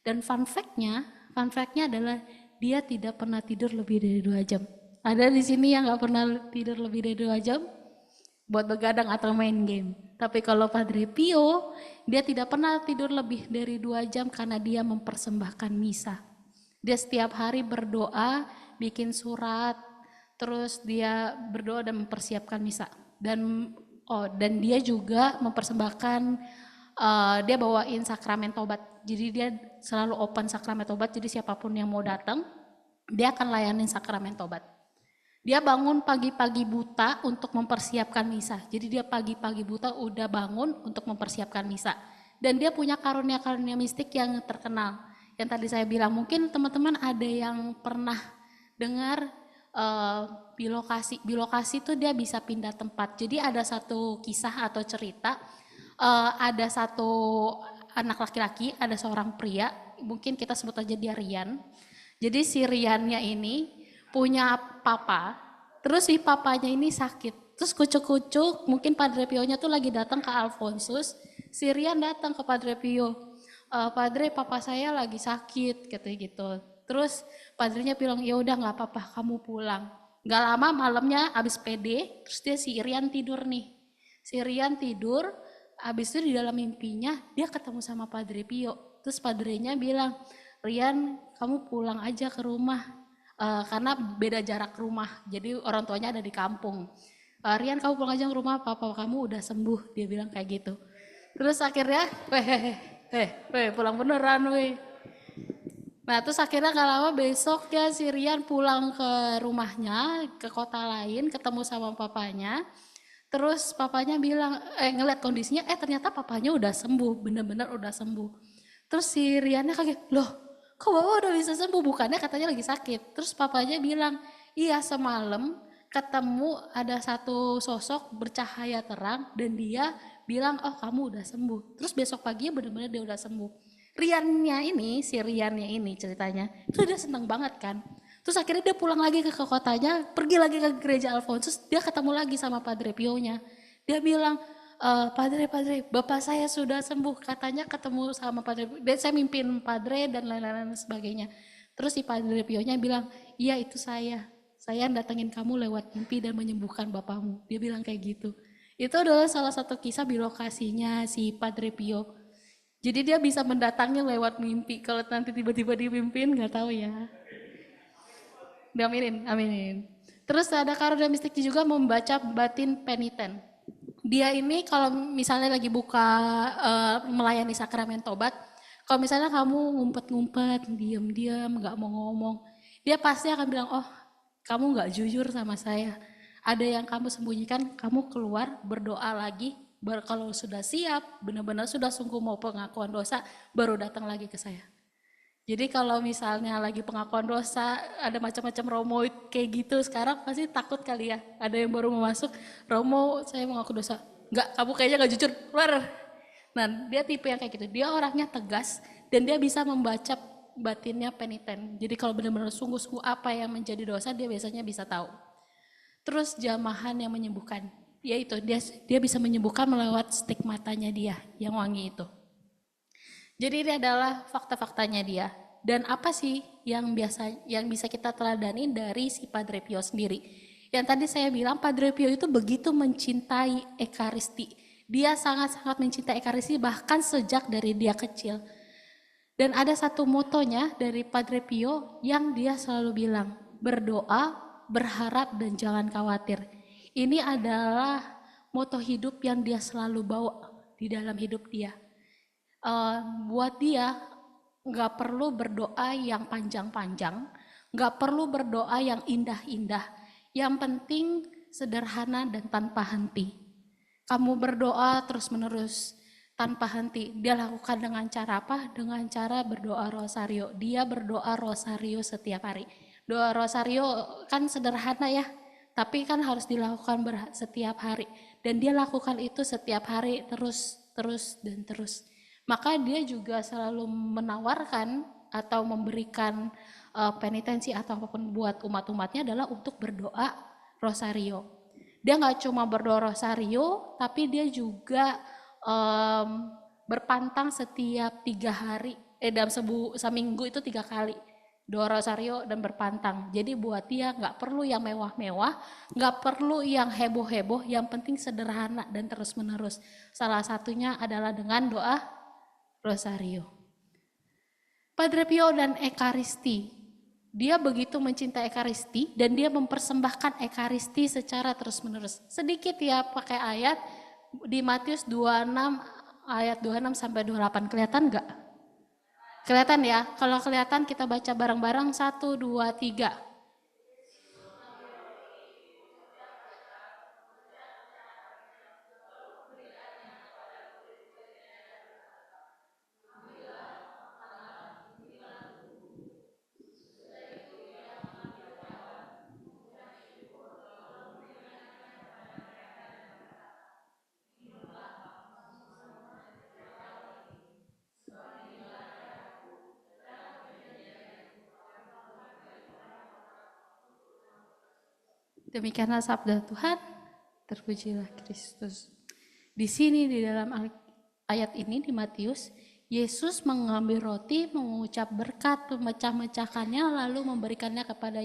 S5: dan fun fact-nya adalah dia tidak pernah tidur lebih dari 2 jam. Ada di sini yang nggak pernah tidur lebih dari 2 jam buat begadang atau main game. Tapi kalau Padre Pio, dia tidak pernah tidur lebih dari 2 jam karena dia mempersembahkan misa. Dia setiap hari berdoa, bikin surat, terus dia berdoa dan mempersiapkan misa. Dan dia juga mempersembahkan, dia bawain sakramen tobat. Jadi dia selalu open sakramen tobat, jadi siapapun yang mau datang, dia akan layanin sakramen tobat. Dia bangun pagi-pagi buta untuk mempersiapkan misa. Jadi dia pagi-pagi buta udah bangun untuk mempersiapkan misa. Dan dia punya karunia-karunia mistik yang terkenal. Yang tadi saya bilang, mungkin teman-teman ada yang pernah dengar bilokasi. Bilokasi itu dia bisa pindah tempat. Jadi ada satu kisah atau cerita, ada satu anak laki-laki, ada seorang pria, mungkin kita sebut aja dia Rian. Jadi si Riannya ini punya papa, terus si papanya ini sakit. Terus kucuk-kucuk, mungkin Padre Pio-nya tuh lagi datang ke Alfonsus, si Rian datang ke Padre Pio. Padre, papa saya lagi sakit, katanya gitu. Terus padrenya bilang, ya udah nggak apa-apa, kamu pulang. Nggak lama malamnya abis PD, terus dia si Rian tidur nih. Si Rian tidur, abis itu di dalam mimpinya dia ketemu sama Padre Pio. Terus padrenya bilang, Rian kamu pulang aja ke rumah, karena beda jarak rumah, jadi orang tuanya ada di kampung. Rian kamu pulang aja ke rumah, papa kamu udah sembuh, dia bilang kayak gitu. Terus akhirnya, pulang beneran weh. Nah terus akhirnya gak lama besok ya si Rian pulang ke rumahnya, ke kota lain, ketemu sama papanya. Terus papanya bilang, ngeliat kondisinya, ternyata papanya udah sembuh, bener-bener udah sembuh. Terus si Riannya kaget, loh kok bapak udah bisa sembuh, bukannya katanya lagi sakit. Terus papanya bilang, iya semalam ketemu ada satu sosok bercahaya terang dan dia bilang, oh kamu udah sembuh. Terus besok paginya bener-bener dia udah sembuh. Si Riannya ini ceritanya, itu dia seneng banget kan. Terus akhirnya dia pulang lagi ke kotanya, pergi lagi ke gereja Alfonsus, dia ketemu lagi sama Padre Pio-nya. Dia bilang, Padre, bapak saya sudah sembuh, katanya ketemu sama Padre, saya mimpin Padre dan lain-lain sebagainya. Terus si Padre Pio-nya bilang, iya itu saya datangin kamu lewat mimpi dan menyembuhkan bapakmu. Dia bilang kayak gitu. Itu adalah salah satu kisah bilokasinya si Padre Pio. Jadi dia bisa mendatangi lewat mimpi. Kalau nanti tiba-tiba dimimpin, nggak tahu ya. Aminin, aminin. Terus ada karunia mistik juga membaca batin peniten. Dia ini kalau misalnya lagi buka melayani sakramen tobat, kalau misalnya kamu ngumpet-ngumpet, diam-diam, nggak mau ngomong, dia pasti akan bilang, oh kamu nggak jujur sama saya. Ada yang kamu sembunyikan, kamu keluar berdoa lagi, kalau sudah siap, benar-benar sudah sungguh mau pengakuan dosa, baru datang lagi ke saya. Jadi kalau misalnya lagi pengakuan dosa, ada macam-macam Romo kayak gitu, sekarang pasti takut kali ya. Ada yang baru mau masuk, Romo saya mengaku dosa. Enggak, kamu kayaknya gak jujur, keluar. Nah dia tipe yang kayak gitu, dia orangnya tegas dan dia bisa membaca batinnya peniten. Jadi kalau benar-benar sungguh-sungguh apa yang menjadi dosa, dia biasanya bisa tahu. Terus jamahan yang menyembuhkan, yaitu dia bisa menyembuhkan melewat stigmatanya dia yang wangi itu. Jadi ini adalah fakta-faktanya dia. Dan apa sih yang bisa kita teladani dari si Padre Pio sendiri? Yang tadi saya bilang Padre Pio itu begitu mencintai Ekaristi. Dia sangat-sangat mencintai Ekaristi bahkan sejak dari dia kecil. Dan ada satu motonya dari Padre Pio yang dia selalu bilang, berdoa, berharap, dan jangan khawatir. Ini adalah moto hidup yang dia selalu bawa di dalam hidup dia. Buat dia nggak perlu berdoa yang panjang-panjang, nggak perlu berdoa yang indah-indah, yang penting sederhana dan tanpa henti. Kamu berdoa terus-menerus tanpa henti. Dia lakukan dengan cara apa? Dengan cara berdoa rosario. Dia berdoa rosario setiap hari. Doa rosario kan sederhana ya, tapi kan harus dilakukan setiap hari. Dan dia lakukan itu setiap hari terus. Maka dia juga selalu menawarkan atau memberikan penitensi atau apapun buat umat-umatnya adalah untuk berdoa rosario. Dia nggak cuma berdoa rosario, tapi dia juga berpantang setiap 3 hari, dalam seminggu itu 3 kali. Doa rosario dan berpantang. Jadi buat dia nggak perlu yang mewah-mewah, nggak perlu yang heboh-heboh, yang penting sederhana dan terus-menerus. Salah satunya adalah dengan doa rosario. Padre Pio dan Ekaristi, dia begitu mencintai Ekaristi dan dia mempersembahkan Ekaristi secara terus-menerus. Sedikit ya pakai ayat di Matius 26 ayat 26 sampai 28, kelihatan enggak? Kelihatan ya? Kalau kelihatan kita baca bareng-bareng 1, 2, 3. Demikianlah sabda Tuhan, terpujilah Kristus. Di sini di dalam ayat ini di Matius, Yesus mengambil roti, mengucap berkat, memecah-mecahkannya, lalu memberikannya kepada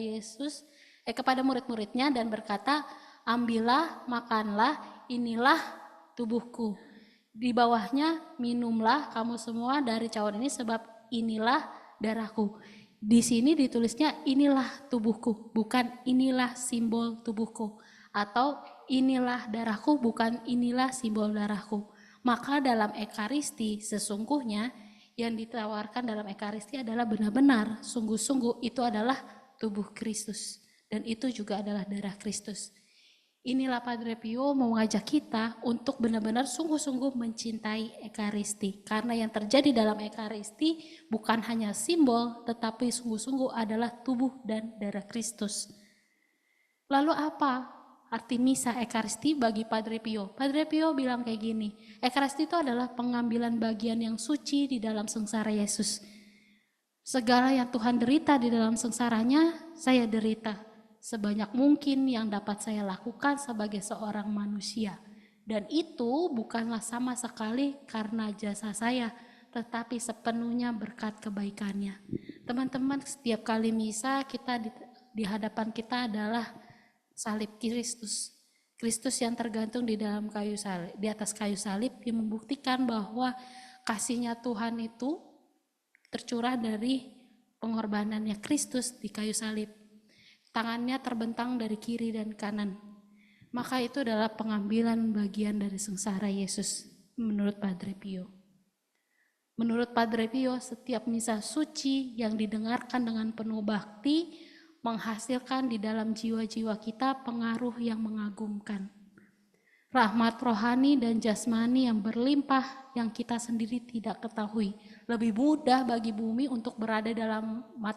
S5: kepada murid-muridnya dan berkata, ambillah, makanlah, inilah tubuhku. Di bawahnya, minumlah kamu semua dari cawan ini sebab inilah darahku. Di sini ditulisnya inilah tubuhku, bukan inilah simbol tubuhku. Atau inilah darahku, bukan inilah simbol darahku. Maka dalam Ekaristi sesungguhnya yang ditawarkan dalam Ekaristi adalah benar-benar, sungguh-sungguh itu adalah tubuh Kristus. Dan itu juga adalah darah Kristus. Inilah Padre Pio mengajak kita untuk benar-benar sungguh-sungguh mencintai Ekaristi. Karena yang terjadi dalam Ekaristi bukan hanya simbol, tetapi sungguh-sungguh adalah tubuh dan darah Kristus. Lalu apa arti misa Ekaristi bagi Padre Pio? Padre Pio bilang kayak gini, Ekaristi itu adalah pengambilan bagian yang suci di dalam sengsara Yesus. Segala yang Tuhan derita di dalam sengsaranya, saya derita. Sebanyak mungkin yang dapat saya lakukan sebagai seorang manusia. Dan itu bukanlah sama sekali karena jasa saya, tetapi sepenuhnya berkat kebaikannya. Teman-teman, setiap kali misa kita di hadapan kita adalah salib Kristus. Kristus yang tergantung di dalam kayu salib, di atas kayu salib yang membuktikan bahwa kasihnya Tuhan itu tercurah dari pengorbanannya Kristus di kayu salib. Tangannya terbentang dari kiri dan kanan. Maka itu adalah pengambilan bagian dari sengsara Yesus menurut Padre Pio. Menurut Padre Pio, setiap misa suci yang didengarkan dengan penuh bakti menghasilkan di dalam jiwa-jiwa kita pengaruh yang mengagumkan. Rahmat rohani dan jasmani yang berlimpah yang kita sendiri tidak ketahui. Lebih mudah bagi bumi untuk berada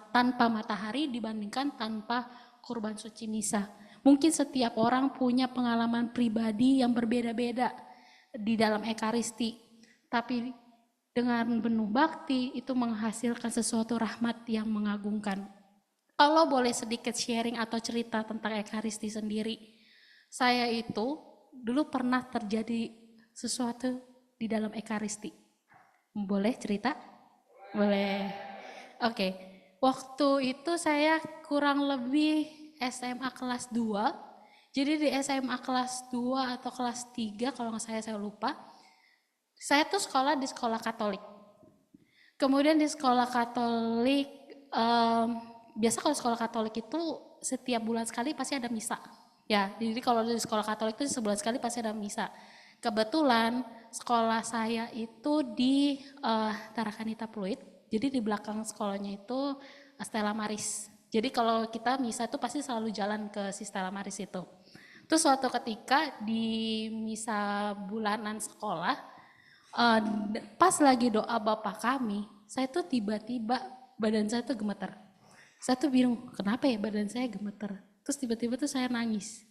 S5: tanpa matahari dibandingkan tanpa kurban suci misa. Mungkin setiap orang punya pengalaman pribadi yang berbeda-beda di dalam Ekaristi. Tapi dengan penuh bakti itu menghasilkan sesuatu rahmat yang mengagumkan. Kalau boleh sedikit sharing atau cerita tentang Ekaristi sendiri. Saya itu dulu pernah terjadi sesuatu di dalam Ekaristi. Boleh cerita? Boleh. Oke. Waktu itu saya kurang lebih SMA kelas 2. Jadi di SMA kelas 2 atau kelas 3 kalau nggak saya lupa. Saya tuh sekolah di sekolah Katolik. Kemudian di sekolah Katolik, biasa kalau sekolah Katolik itu setiap bulan sekali pasti ada misa. Ya, jadi kalau di sekolah Katolik itu sebulan sekali pasti ada misa. Kebetulan sekolah saya itu di Tarakanita Pluit, jadi di belakang sekolahnya itu Stella Maris. Jadi kalau kita misa itu pasti selalu jalan ke si Stella Maris itu. Terus suatu ketika di misa bulanan sekolah, pas lagi doa Bapak kami, saya tuh tiba-tiba badan saya tuh gemeter. Saya tuh bingung, kenapa ya badan saya gemeter? Terus tiba-tiba tuh saya nangis.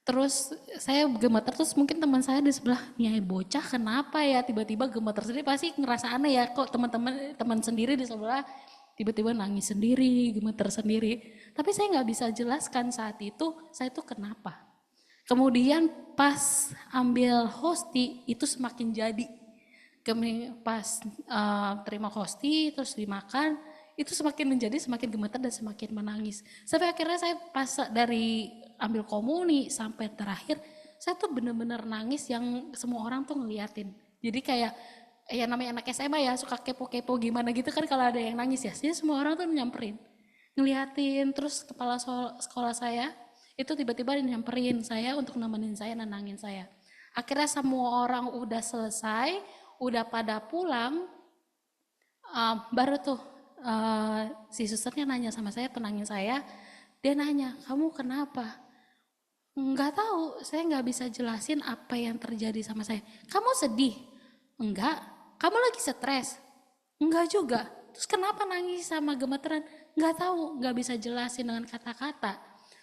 S5: Terus saya gemeter, terus mungkin teman saya di sebelah, nih bocah kenapa ya tiba-tiba gemeter sendiri, pasti ngerasa aneh ya, kok teman sendiri di sebelah tiba-tiba nangis sendiri, gemeter sendiri. Tapi saya nggak bisa jelaskan saat itu, saya tuh kenapa. Kemudian pas ambil hosti itu semakin jadi. Pas terima hosti terus dimakan, itu semakin menjadi semakin gemeter dan semakin menangis. Sampai akhirnya saya pas dari ambil komuni sampai terakhir, saya tuh bener-bener nangis yang semua orang tuh ngeliatin. Jadi kayak ya namanya anak SMA ya suka kepo-kepo gimana gitu kan kalau ada yang nangis ya. Jadi semua orang tuh nyamperin, ngeliatin. Terus kepala sekolah saya itu tiba-tiba nyamperin saya untuk nemenin saya, nenangin saya. Akhirnya semua orang udah selesai, udah pada pulang, baru tuh si susternya nanya sama saya, tenangin saya. Dia nanya, kamu kenapa? Enggak tahu, saya nggak bisa jelasin apa yang terjadi sama saya. Kamu sedih? Enggak. Kamu lagi stres? Enggak juga. Terus kenapa nangis sama gemeteran? Enggak tahu, nggak bisa jelasin dengan kata-kata.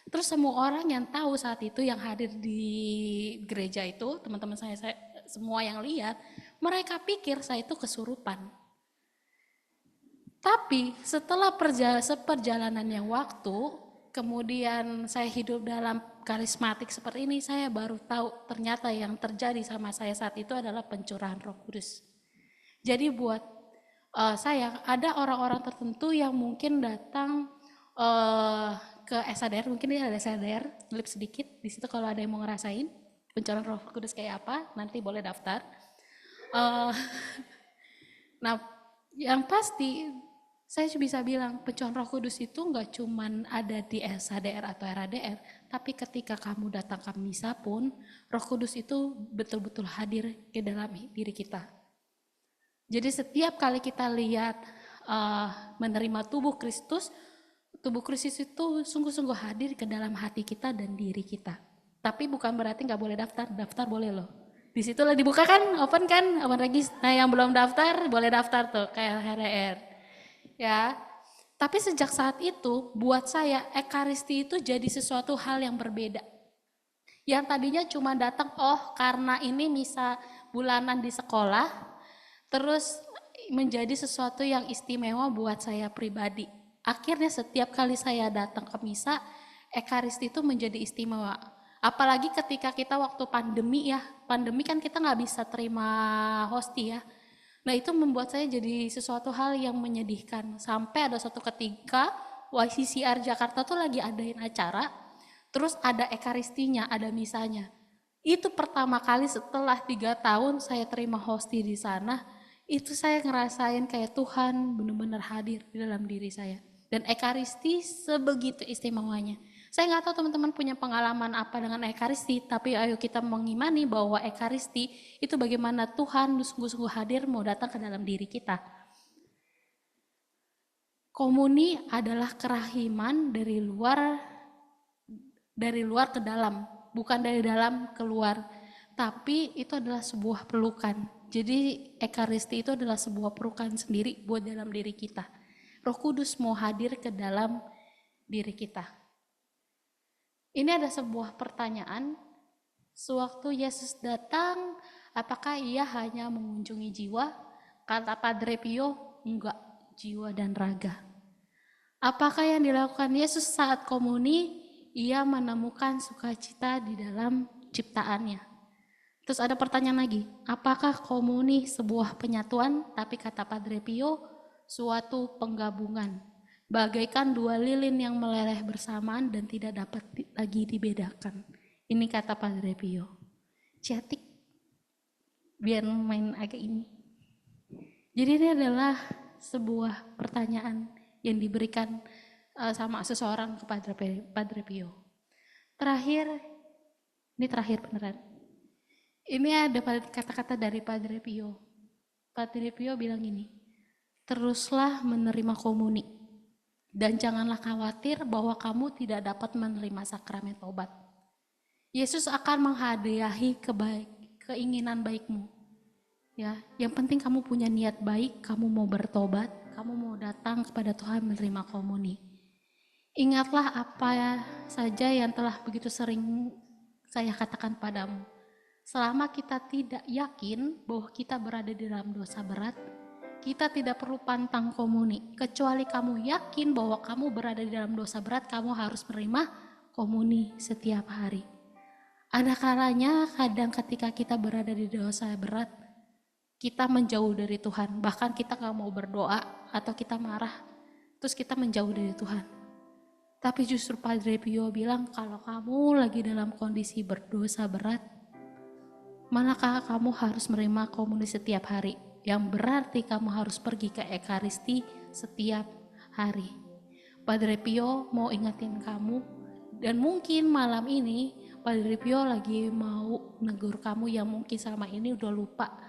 S5: Terus semua orang yang tahu saat itu yang hadir di gereja itu, teman-teman saya semua yang lihat, mereka pikir saya itu kesurupan. Tapi setelah seperjalanannya waktu, kemudian saya hidup dalam karismatik seperti ini, saya baru tahu ternyata yang terjadi sama saya saat itu adalah pencurahan Roh Kudus. Jadi buat saya ada orang-orang tertentu yang mungkin datang ke SADR, mungkin dia ada SADR, lip sedikit di situ kalau ada yang mau ngerasain pencurahan Roh Kudus kayak apa, nanti boleh daftar. Nah, yang pasti saya bisa bilang pencurahan Roh Kudus itu nggak cuman ada di SADR atau RADR, tapi ketika kamu datang ke misa pun, Roh Kudus itu betul-betul hadir ke dalam diri kita. Jadi setiap kali kita lihat menerima tubuh Kristus itu sungguh-sungguh hadir ke dalam hati kita dan diri kita. Tapi bukan berarti nggak boleh daftar boleh loh. Di situ lah dibuka kan, open register. Nah yang belum daftar boleh daftar tuh kayak RDR. Ya, tapi sejak saat itu buat saya Ekaristi itu jadi sesuatu hal yang berbeda. Yang tadinya cuma datang karena ini misa bulanan di sekolah, terus menjadi sesuatu yang istimewa buat saya pribadi. Akhirnya setiap kali saya datang ke misa, Ekaristi itu menjadi istimewa. Apalagi ketika kita waktu pandemi kan kita nggak bisa terima hosti ya. Nah itu membuat saya jadi sesuatu hal yang menyedihkan. Sampai ada suatu ketika YCCR Jakarta tuh lagi adain acara, terus ada Ekaristinya, ada misanya. Itu pertama kali setelah 3 tahun saya terima hosti di sana, itu saya ngerasain kayak Tuhan benar-benar hadir di dalam diri saya. Dan Ekaristi sebegitu istimewanya. Saya nggak tahu teman-teman punya pengalaman apa dengan Ekaristi, tapi ayo kita mengimani bahwa Ekaristi itu bagaimana Tuhan sungguh-sungguh hadir mau datang ke dalam diri kita. Komuni adalah kerahiman dari luar ke dalam, bukan dari dalam keluar, tapi itu adalah sebuah pelukan. Jadi Ekaristi itu adalah sebuah pelukan sendiri buat dalam diri kita. Roh Kudus mau hadir ke dalam diri kita. Ini ada sebuah pertanyaan, sewaktu Yesus datang, apakah ia hanya mengunjungi jiwa? Kata Padre Pio, enggak, jiwa dan raga. Apakah yang dilakukan Yesus saat komuni? Ia menemukan sukacita di dalam ciptaannya. Terus ada pertanyaan lagi, apakah komuni sebuah penyatuan? Tapi kata Padre Pio, suatu penggabungan. Bagaikan dua lilin yang meleleh bersamaan dan tidak dapat lagi dibedakan. Ini kata Padre Pio. Ciatik, biar main agak ini. Jadi ini adalah sebuah pertanyaan yang diberikan sama seseorang kepada Padre Pio. Ini terakhir beneran. Ini ada kata-kata dari Padre Pio. Padre Pio bilang gini, teruslah menerima komuni dan janganlah khawatir bahwa kamu tidak dapat menerima sakramen tobat. Yesus akan menghadiahi keinginan baikmu. Ya, yang penting kamu punya niat baik, kamu mau bertobat, kamu mau datang kepada Tuhan menerima komuni. Ingatlah apa saja yang telah begitu sering saya katakan padamu. Selama kita tidak yakin bahwa kita berada di dalam dosa berat, kita tidak perlu pantang komuni. Kecuali kamu yakin bahwa kamu berada di dalam dosa berat, kamu harus menerima komuni setiap hari. Ada kalanya kadang ketika kita berada di dosa berat, kita menjauh dari Tuhan, bahkan kita gak mau berdoa atau kita marah, terus kita menjauh dari Tuhan. Tapi justru Padre Pio bilang kalau kamu lagi dalam kondisi berdosa berat, manakah kamu harus menerima komuni setiap hari, yang berarti kamu harus pergi ke Ekaristi setiap hari. Padre Pio mau ingetin kamu, dan mungkin malam ini Padre Pio lagi mau negur kamu yang mungkin selama ini udah lupa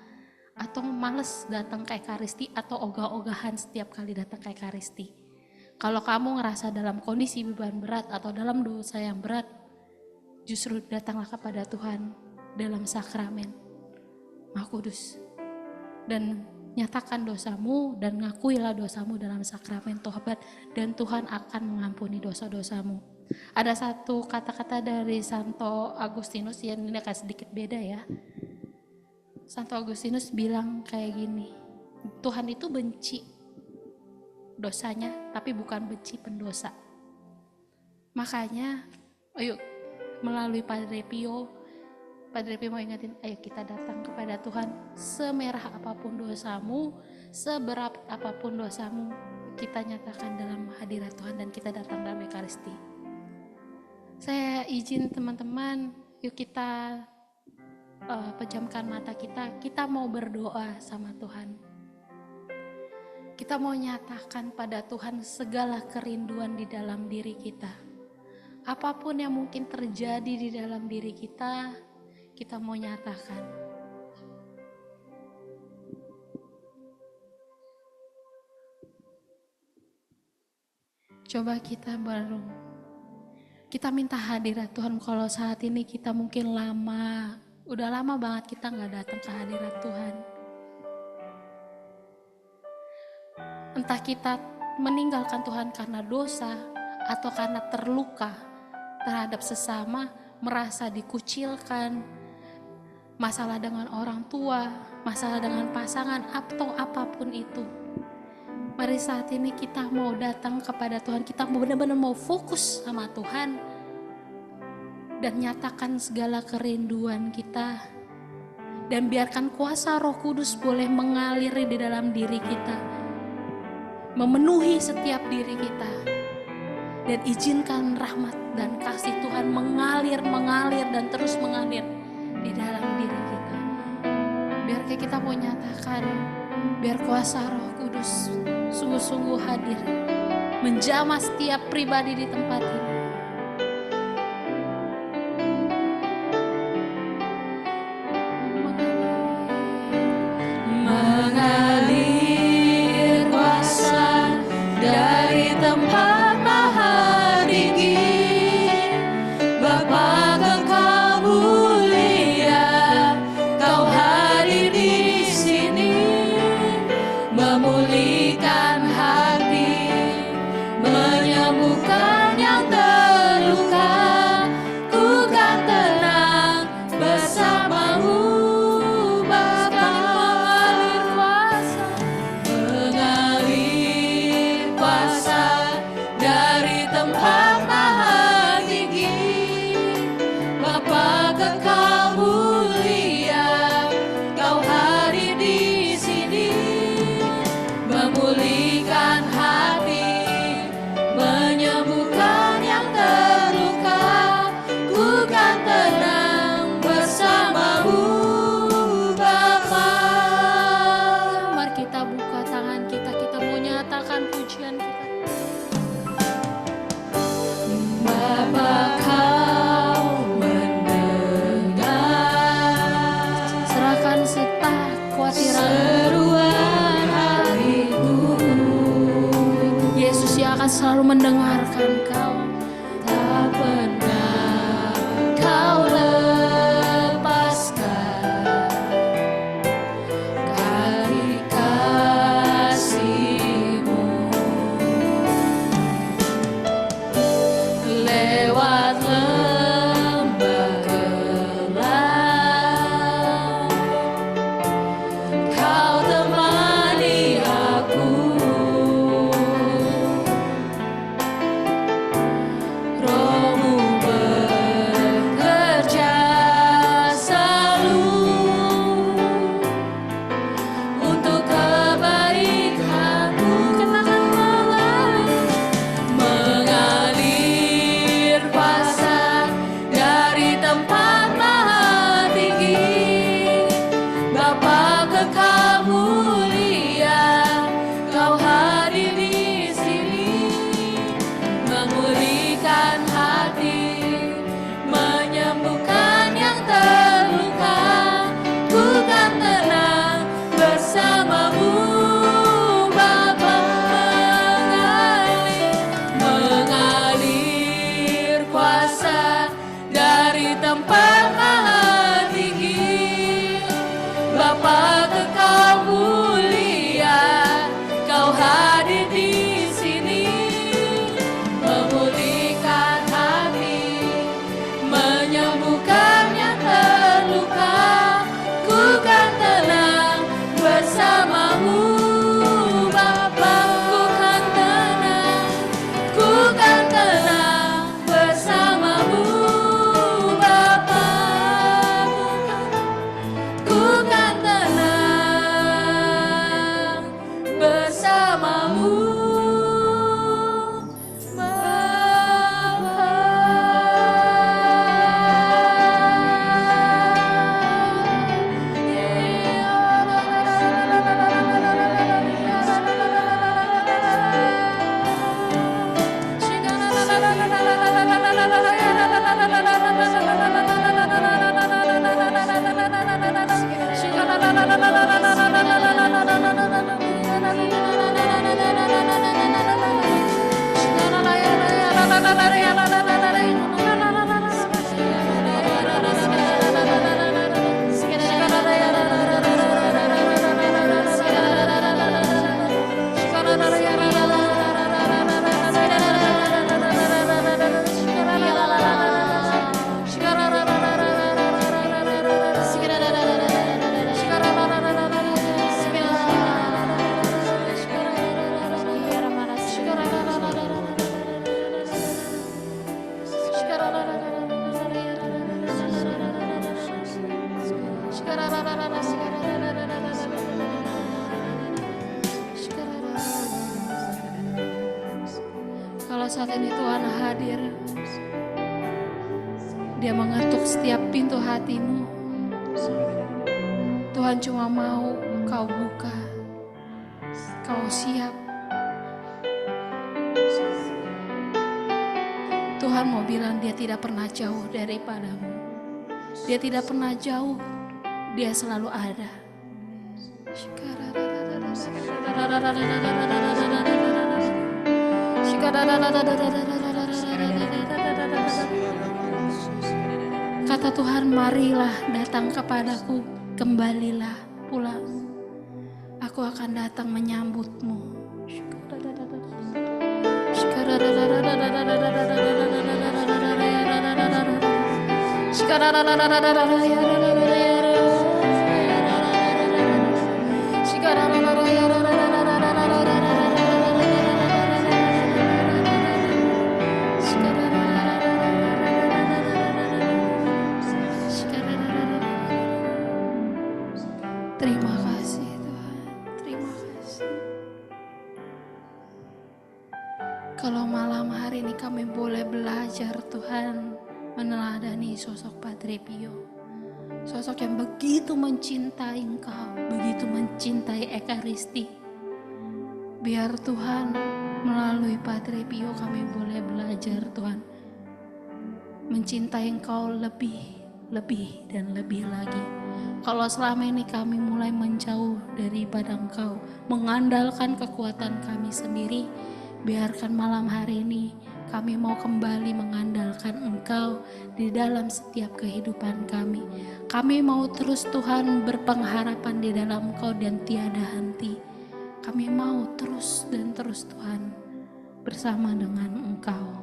S5: atau males datang ke Ekaristi atau ogah-ogahan setiap kali datang ke Ekaristi. Kalau kamu ngerasa dalam kondisi beban berat atau dalam dosa yang berat, justru datanglah kepada Tuhan dalam sakramen Maha Kudus dan nyatakan dosamu dan ngakuilah dosamu dalam sakramen tobat dan Tuhan akan mengampuni dosa-dosamu. Ada satu kata-kata dari Santo Agustinus yang ini agak sedikit beda ya. Santo Agustinus bilang kayak gini, Tuhan itu benci dosanya tapi bukan benci pendosa. Makanya ayo melalui Padre Pio mau ingetin, ayo kita datang kepada Tuhan, semerah apapun dosamu, seberat apapun dosamu, kita nyatakan dalam hadirat Tuhan dan kita datang dalam Ekaristi. Saya izin teman-teman, yuk kita pejamkan mata kita mau berdoa sama Tuhan. Kita mau nyatakan pada Tuhan segala kerinduan di dalam diri kita. Apapun yang mungkin terjadi di dalam diri kita mau nyatakan. Coba kita minta hadirat Tuhan. Kalau saat ini kita mungkin udah lama banget kita gak datang ke hadirat Tuhan. Entah kita meninggalkan Tuhan karena dosa atau karena terluka terhadap sesama, merasa dikucilkan, masalah dengan orang tua, masalah dengan pasangan, atau apapun itu. Mari saat ini kita mau datang kepada Tuhan, kita benar-benar mau fokus sama Tuhan dan nyatakan segala kerinduan kita. Dan biarkan kuasa Roh Kudus boleh mengalir di dalam diri kita, memenuhi setiap diri kita. Dan izinkan rahmat dan kasih Tuhan mengalir dan terus mengalir di dalam diri kita. Biar kita mau nyatakan Biar kuasa Roh Kudus sungguh-sungguh hadir, menjamah setiap pribadi di tempat ini. Mengalir kuasa dari tempat maha tinggi, Bapa Engkau mulia, Kau hadir di sini, memulihkan hati, menyembuhkan yang terluka. Ku kan tenang bersamamu, Bapa. Mengalir kuasa dari tempat maha tinggi, Bapa Kekal mulia, Kau hadir di sini, memulihkan hati, menyembuhkan yang terluka. Ku kan tenang bersamamu, Bapa. Mari kita buka tangan kita mau nyatakan pujian kita. Bapa, Kau mendengar, serahkan setiap kekhawatiran, seruan hatiku. Yesus yang akan selalu mendengarkan kau. Tak pernah Kau lepaskan dari kasih-Mu. Lewat lembah gelap, Kau temani aku. Roh-Mu bekerja selalu untuk kebaikan-Mu. Kenakan mengalir kuasa dari tempat maha tinggi, Bapa Kekal mulia, Kau hadir di sini, memulihkan hati, menyembuhkan yang terluka. Ku kan tenang bersamamu, Bapa. Mengalir kuasa dari tempat maha tinggi, Bapa Kekal mulia, Kau hadir di sini, memulihkan hati, menyembuhkan yang terluka. Ku kan tenang bersamamu, Bapa. Ku kan tenang bersamamu, Bapa. Ku kan tenang bersamamu, kalau saat ini Tuhan hadir, Dia mengetuk setiap pintu hatimu. Tuhan cuma mau kau buka. Kau siap. Tuhan mau bilang dia tidak pernah jauh daripadamu. Dia tidak pernah jauh, dia selalu ada. Kata Tuhan, marilah datang kepadaku, kembalilah pulang. Aku akan datang menyambutmu. Terima kasih Tuhan, terima kasih. Kalau malam hari ini kami boleh belajar Tuhan meneladani sosok Padre Pio. Sosok yang begitu mencintai Engkau, begitu mencintai Ekaristi. Biar Tuhan melalui Padre Pio kami boleh belajar Tuhan mencintai Engkau lebih dan lebih lagi. Kalau selama ini kami mulai menjauh daripada Engkau, mengandalkan kekuatan kami sendiri, biarkan malam hari ini kami mau kembali mengandalkan Engkau di dalam setiap kehidupan kami. Kami mau terus Tuhan berpengharapan di dalam Engkau dan tiada henti. Kami mau terus dan terus Tuhan bersama dengan Engkau.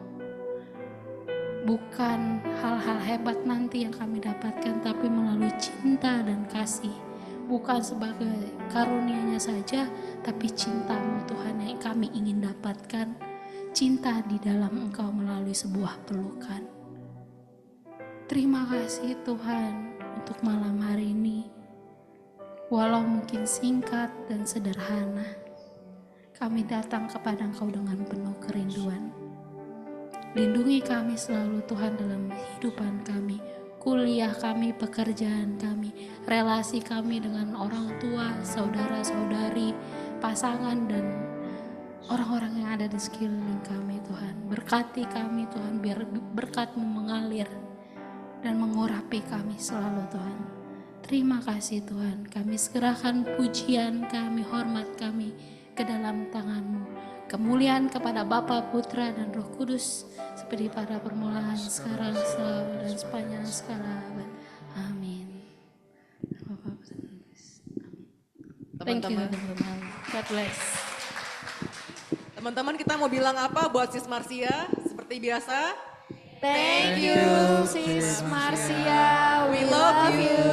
S5: Bukan hal-hal hebat nanti yang kami dapatkan, tapi melalui cinta dan kasih. Bukan sebagai karunia-Nya saja, tapi cinta-Mu Tuhan yang kami ingin dapatkan. Cinta di dalam Engkau melalui sebuah pelukan. Terima kasih Tuhan untuk malam hari ini. Walau mungkin singkat dan sederhana, kami datang kepada Engkau dengan penuh kerinduan. Lindungi kami selalu Tuhan dalam kehidupan kami, kuliah kami, pekerjaan kami, relasi kami dengan orang tua, saudara-saudari, pasangan dan orang-orang yang ada di sekeliling kami Tuhan. Berkati kami Tuhan, biar berkat-Mu mengalir dan mengurapi kami selalu Tuhan. Terima kasih Tuhan, kami serahkan pujian kami, hormat kami ke dalam tangan-Mu. Kemuliaan kepada Bapa, Putra, dan Roh Kudus, seperti pada permulaan, sekarang, selalu, dan sepanjang segala abad. Amin. Thank you teman-teman. God bless.
S2: Teman-teman, kita mau bilang apa buat Sis Marcia? Seperti biasa,
S1: Thank you Sis Marcia,
S2: we love you.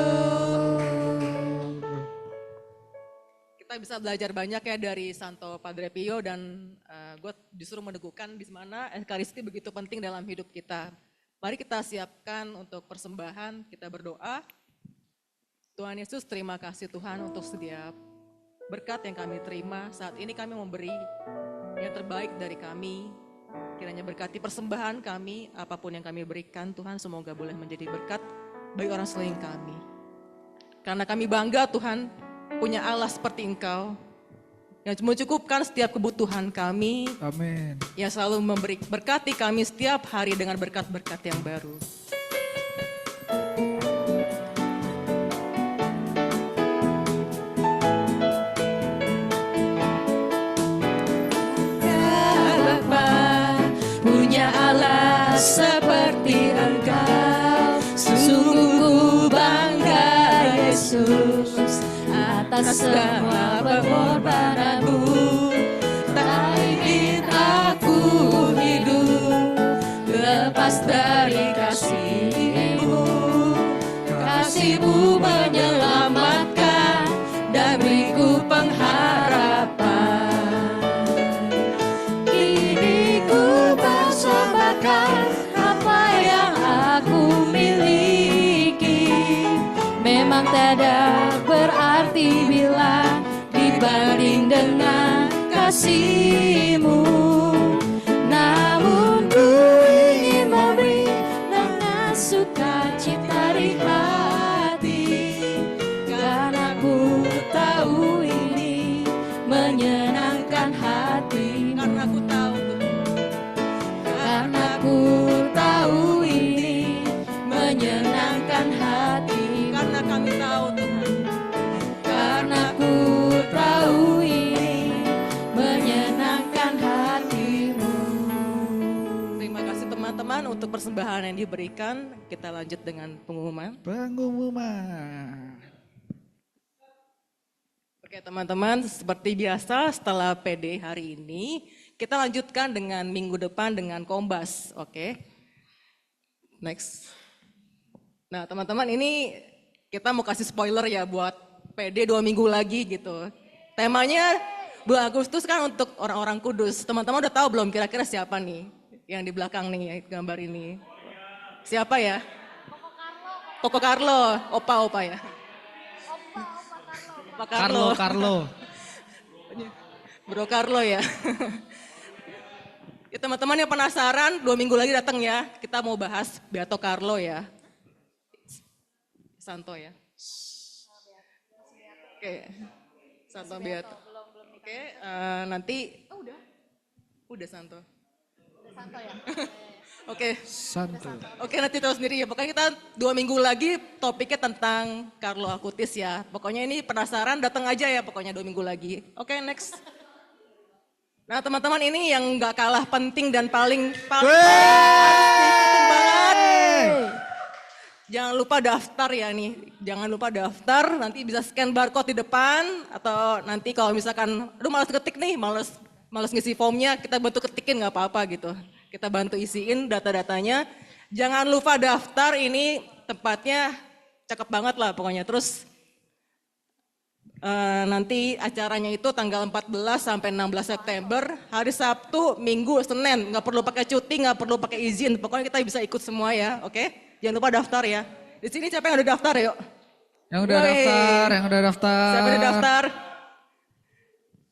S2: Kita bisa belajar banyak ya dari Santo Padre Pio, dan gue justru meneguhkan di mana Ekaristi begitu penting dalam hidup kita. Mari kita siapkan untuk persembahan, kita berdoa. Tuhan Yesus, terima kasih Tuhan untuk setiap berkat yang kami terima. Saat ini kami memberi yang terbaik dari kami. Kiranya berkati persembahan kami, apapun yang kami berikan Tuhan, semoga boleh menjadi berkat bagi orang selain kami. Karena kami bangga Tuhan, punya Allah seperti Engkau yang mencukupkan setiap kebutuhan kami.
S4: Amin.
S2: Yang selalu berkati kami setiap hari dengan berkat-berkat yang baru.
S6: Punya Allah seperti Engkau, sungguh bangga Yesus atas semua pengorbananmu. Tak ingin aku hidup lepas dari kasih-Mu. Kasih-Mu menyelamatkan dan beriku pengharapan. Kini ku persembahkan apa yang aku miliki. Memang tidak berarti bila dibanding dengan kasih-Mu. Namun ku ingin memberi dengan sukacita di hati, karena ku tahu ini
S2: untuk persembahan yang diberikan, kita lanjut dengan pengumuman.
S3: Pengumuman.
S2: Oke teman-teman, seperti biasa setelah PD hari ini, kita lanjutkan dengan minggu depan dengan Kombas, oke? Next. Nah teman-teman ini kita mau kasih spoiler ya buat PD 2 minggu lagi gitu. Temanya bulan Agustus kan untuk orang-orang kudus. Teman-teman udah tahu belum kira-kira siapa nih yang di belakang nih gambar ini? Siapa ya? Koko Carlo, opa ya. Pak
S3: Carlo.
S2: Bro Carlo ya. Ya teman-teman yang penasaran 2 minggu lagi datang ya. Kita mau bahas Beato Carlo ya. Santo ya. Oke. Santo Beato. Oke, nanti udah Santo.
S5: Santo ya.
S2: Oke.
S3: Santo.
S2: Oke nanti tahu sendiri ya, pokoknya kita 2 minggu lagi topiknya tentang Carlo Acutis ya. Pokoknya ini penasaran datang aja ya pokoknya 2 minggu lagi. Oke next. Nah teman-teman ini yang gak kalah penting dan paling penting banget. Jangan lupa daftar ya nih, jangan lupa daftar, nanti bisa scan barcode di depan atau nanti kalau misalkan, aduh malas ketik nih, malas ngisi formnya, kita bantu ketikin gak apa-apa gitu. Kita bantu isiin data-datanya. Jangan lupa daftar, ini tempatnya cakep banget lah pokoknya. Terus nanti acaranya itu tanggal 14 sampai 16 September, hari Sabtu, Minggu, Senin. Nggak perlu pakai cuti, nggak perlu pakai izin. Pokoknya kita bisa ikut semua ya, oke? Jangan lupa daftar ya. Di sini siapa yang udah daftar yuk?
S3: Yang udah
S2: Woi.
S3: daftar, yang udah daftar.
S2: Siapa yang udah daftar?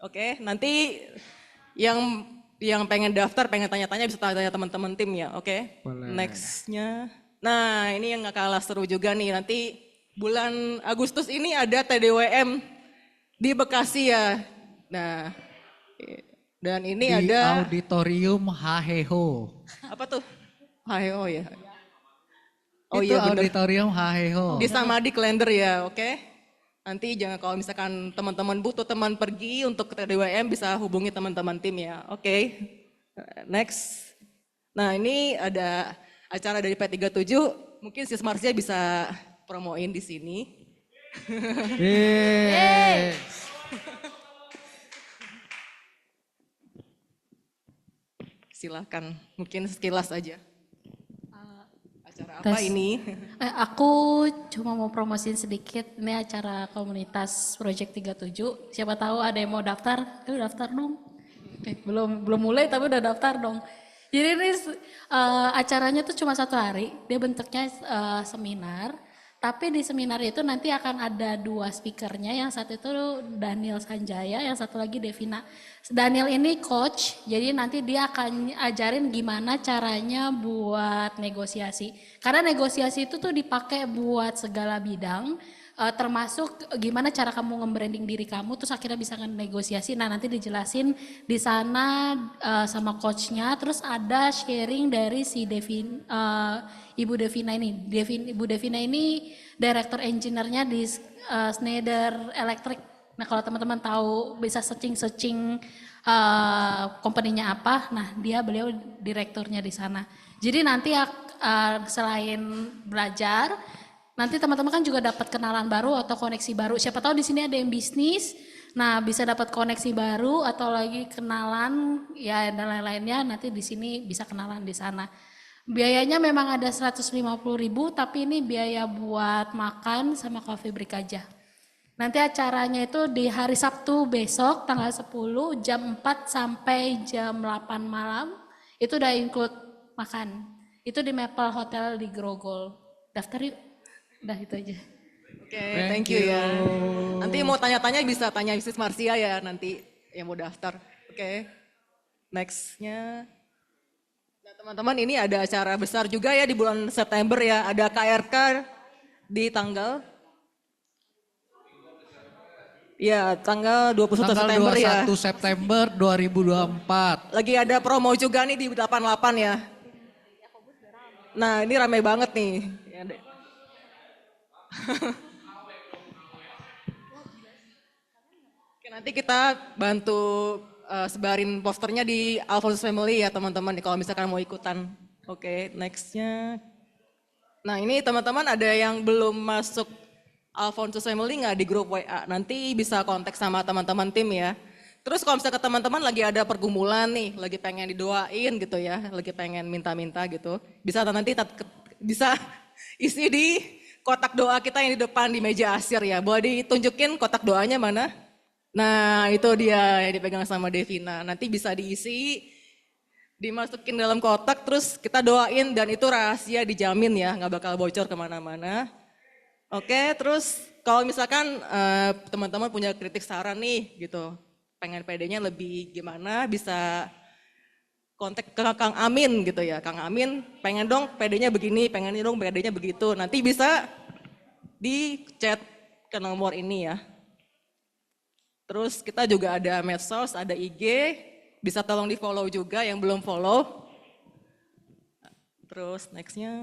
S2: Oke, nanti yang pengen daftar, pengen tanya-tanya bisa tanya teman-teman tim ya, oke?
S3: Boleh.
S2: Nextnya, nah ini yang gak kalah seru juga nih, nanti bulan Agustus ini ada TDWM di Bekasi ya. Nah, dan ini
S3: di
S2: ada,
S3: Auditorium Haheho.
S2: apa tuh? HO ya?
S3: Itu
S2: iya bener.
S3: Auditorium Haheho.
S2: Di Samadhi Kalender ya, oke? Nanti jangan kalau misalkan teman-teman butuh teman pergi untuk ke TDWM bisa hubungi teman-teman tim ya, oke? Next. Nah ini ada acara dari P37, mungkin Sis Marcia bisa promoin di sini.
S3: Yeay.
S2: Silakan, mungkin sekilas aja. Acara apa ini?
S5: Aku cuma mau promosiin sedikit, ini acara komunitas Project 37. Siapa tahu ada yang mau daftar, daftar dong. Belum mulai tapi udah daftar dong. Jadi ini acaranya tuh cuma 1 hari, dia bentuknya seminar. Tapi di seminar itu nanti akan ada 2 speakernya, yang satu itu Daniel Sanjaya, yang satu lagi Devina. Daniel ini coach, jadi nanti dia akan ajarin gimana caranya buat negosiasi. Karena negosiasi itu tuh dipakai buat segala bidang, termasuk gimana cara kamu nge-branding diri kamu, terus akhirnya bisa negosiasi. Nah nanti dijelasin di sana sama coachnya, terus ada sharing dari si Ibu Devina ini. Ibu Devina ini director engineer-nya di Schneider Electric. Nah kalau teman-teman tahu bisa searching company-nya apa, nah beliau direkturnya di sana. Jadi nanti selain belajar, nanti teman-teman kan juga dapat kenalan baru atau koneksi baru. Siapa tahu di sini ada yang bisnis, nah bisa dapat koneksi baru atau lagi kenalan ya dan lain-lainnya. Nanti di sini bisa kenalan di sana. Biayanya memang ada 150.000, tapi ini biaya buat makan sama coffee break aja. Nanti acaranya itu di hari Sabtu besok tanggal 10 jam 4 sampai jam 8 malam. Itu udah include makan. Itu di Maple Hotel di Grogol. Daftar yuk. Udah itu aja.
S2: Oke, thank you ya. Nanti mau tanya-tanya bisa tanya Sis Marcia ya nanti yang mau daftar. Oke, nextnya. Nah teman-teman ini ada acara besar juga ya di bulan September ya. Ada KRK di tanggal tanggal 21 September ya.
S3: Tanggal 21 September 2024.
S2: Lagi ada promo juga nih di 88 ya. Nah ini ramai banget nih. Oke, nanti kita bantu sebarin posternya di Alphonsus Family ya teman-teman kalau misalkan mau ikutan. Oke, nextnya. Nah ini teman-teman ada yang belum masuk Alphonsus Family nggak di grup WA? Nanti bisa kontak sama teman-teman tim ya. Terus kalau misalnya ke teman-teman lagi ada pergumulan nih, lagi pengen didoain gitu ya, lagi pengen minta-minta gitu, bisa nanti bisa isi di kotak doa kita yang di depan di meja asir ya. Boleh ditunjukin kotak doanya mana? Nah itu dia yang dipegang sama Devina. Nanti bisa diisi, dimasukin dalam kotak terus kita doain dan itu rahasia dijamin ya, nggak bakal bocor kemana-mana. Oke, terus kalau misalkan teman-teman punya kritik saran nih gitu, pengen PD-nya lebih gimana, bisa kontak ke Kang Amin gitu ya. Kang Amin pengen dong PD-nya begini, pengen dong PD-nya begitu. Nanti bisa di chat ke nomor ini ya. Terus kita juga ada medsos, ada IG, bisa tolong di follow juga yang belum follow. Terus nextnya.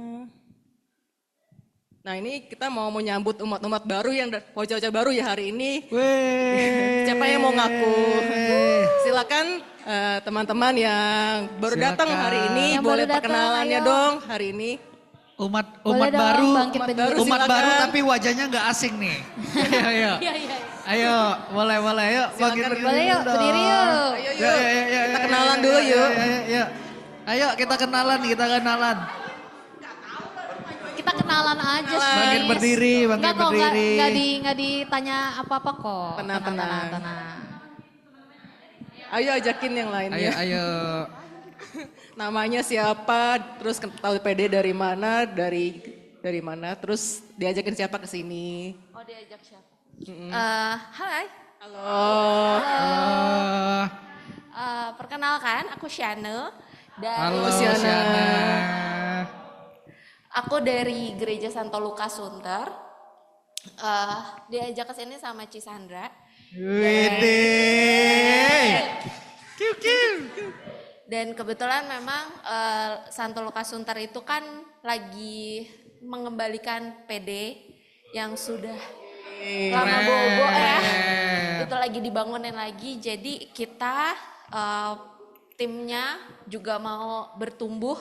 S2: Nah ini kita mau menyambut umat-umat baru yang wajah-wajah baru ya hari ini. Siapa yang mau ngaku? Silakan teman-teman yang baru datang hari ini,
S1: Yang
S2: boleh
S1: baru datang,
S2: perkenalannya
S1: ayo.
S2: dong hari ini.
S3: Umat
S1: Boleh dong,
S3: baru,
S1: bangkit berdiri.
S3: umat
S2: silakan.
S3: baru tapi wajahnya nggak asing nih. Ayo,
S1: Iya, iya.
S3: ayo, boleh, yuk, bangkit berdiri
S1: Boleh yuk,
S3: dulu dong.
S1: berdiri yuk.
S2: Ayo yuk, kita kenalan dulu yuk.
S3: Yuk. Ayo kita kenalan.
S1: Kita kenalan aja sih.
S3: Bangkit berdiri,
S1: Enggak kok,
S3: berdiri.
S1: enggak ditanya apa-apa kok.
S2: Tenang.
S1: tenang.
S2: Ayo ajakin yang lainnya.
S3: Ayo.
S2: Namanya siapa, terus tahu PD dari mana, dari mana, terus diajakin siapa ke sini.
S6: Oh diajak siapa? Hai,
S2: Halo.
S6: perkenalkan aku Shane
S3: Halo,
S6: dari
S3: Siana.
S6: aku dari Gereja Santo Lukas Sunter. Diajak ke sini sama Cisandra
S3: Wede.
S6: dan kebetulan memang Santo Lukas Sunter itu kan lagi mengembalikan PD yang sudah lama bobo ya. Itu lagi dibangunin lagi, jadi kita timnya juga mau bertumbuh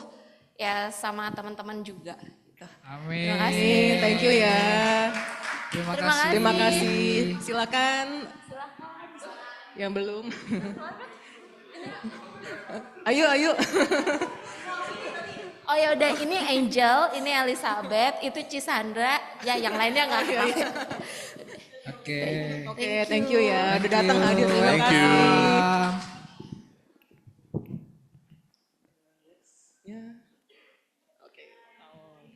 S6: ya sama teman-teman juga.
S3: Amin.
S6: Terima kasih.
S2: Thank you ya.
S3: Terima
S6: Terima
S3: kasih.
S2: Terima kasih. Silakan. Yang belum. Ayo.
S6: Oh ya udah, ini Angel, ini Elizabeth, itu Cisandra, ya yang lainnya nggak kenal.
S3: Oke.
S2: Oke, thank you ya. Udah datang hadir. Terima
S3: Thank
S2: kasih. Ya.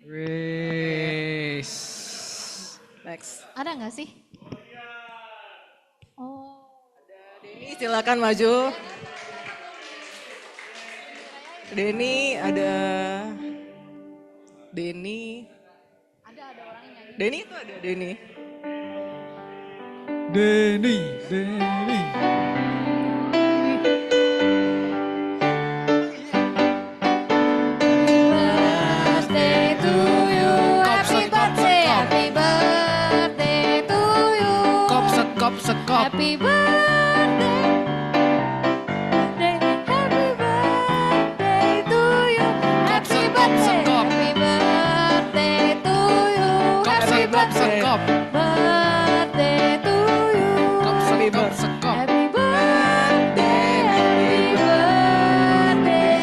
S3: Wis.
S2: Next.
S1: Ada nggak sih? Oh.
S2: Denny silakan maju. Denny ada. Denny.
S1: Ada orangnya.
S2: Denny itu ada Denny.
S3: Denny.
S1: Birthday to you, happy birthday, happy birthday to you.
S3: Kop sekop.
S1: Happy birthday, happy birthday to you. Happy birthday, happy birthday to you. Happy birthday,
S3: Sekop.
S1: birthday to you.
S3: Sekop.
S1: Happy birthday, happy birthday.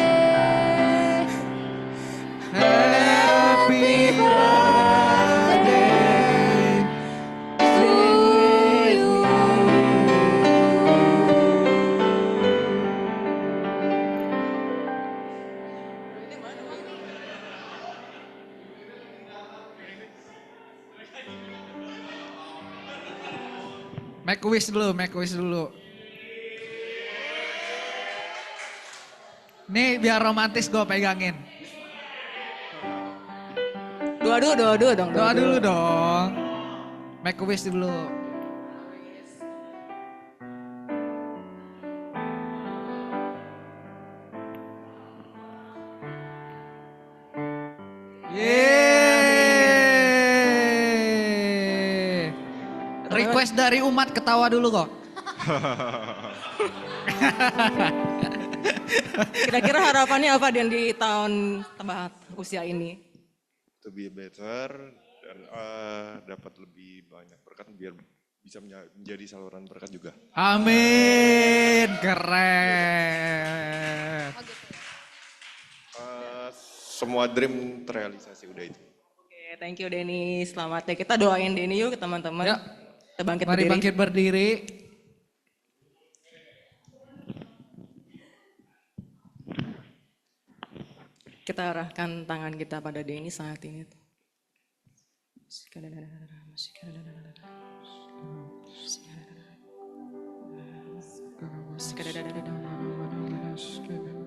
S3: Happy birthday
S1: To you.
S3: Make wish dulu. Nih biar romantis gue pegangin.
S2: Doa dulu dong.
S3: Doa dulu dong. Make a wish dulu. Yeay. Request dari umat ketawa dulu kok.
S2: Kira-kira harapannya apa Dan di tahun tambah usia ini?
S4: To be better dan dapat lebih banyak berkat biar bisa menjadi saluran berkat juga.
S3: Amin, keren.
S4: Semua dream terrealisasi udah itu.
S2: Oke, thank you Denny. Selamat ya. Kita doain Denny yuk teman-teman.
S3: Ya.
S2: Kita bangkit
S3: Mari
S2: berdiri.
S3: bangkit berdiri.
S2: Kita arahkan tangan kita pada Denny saat ini.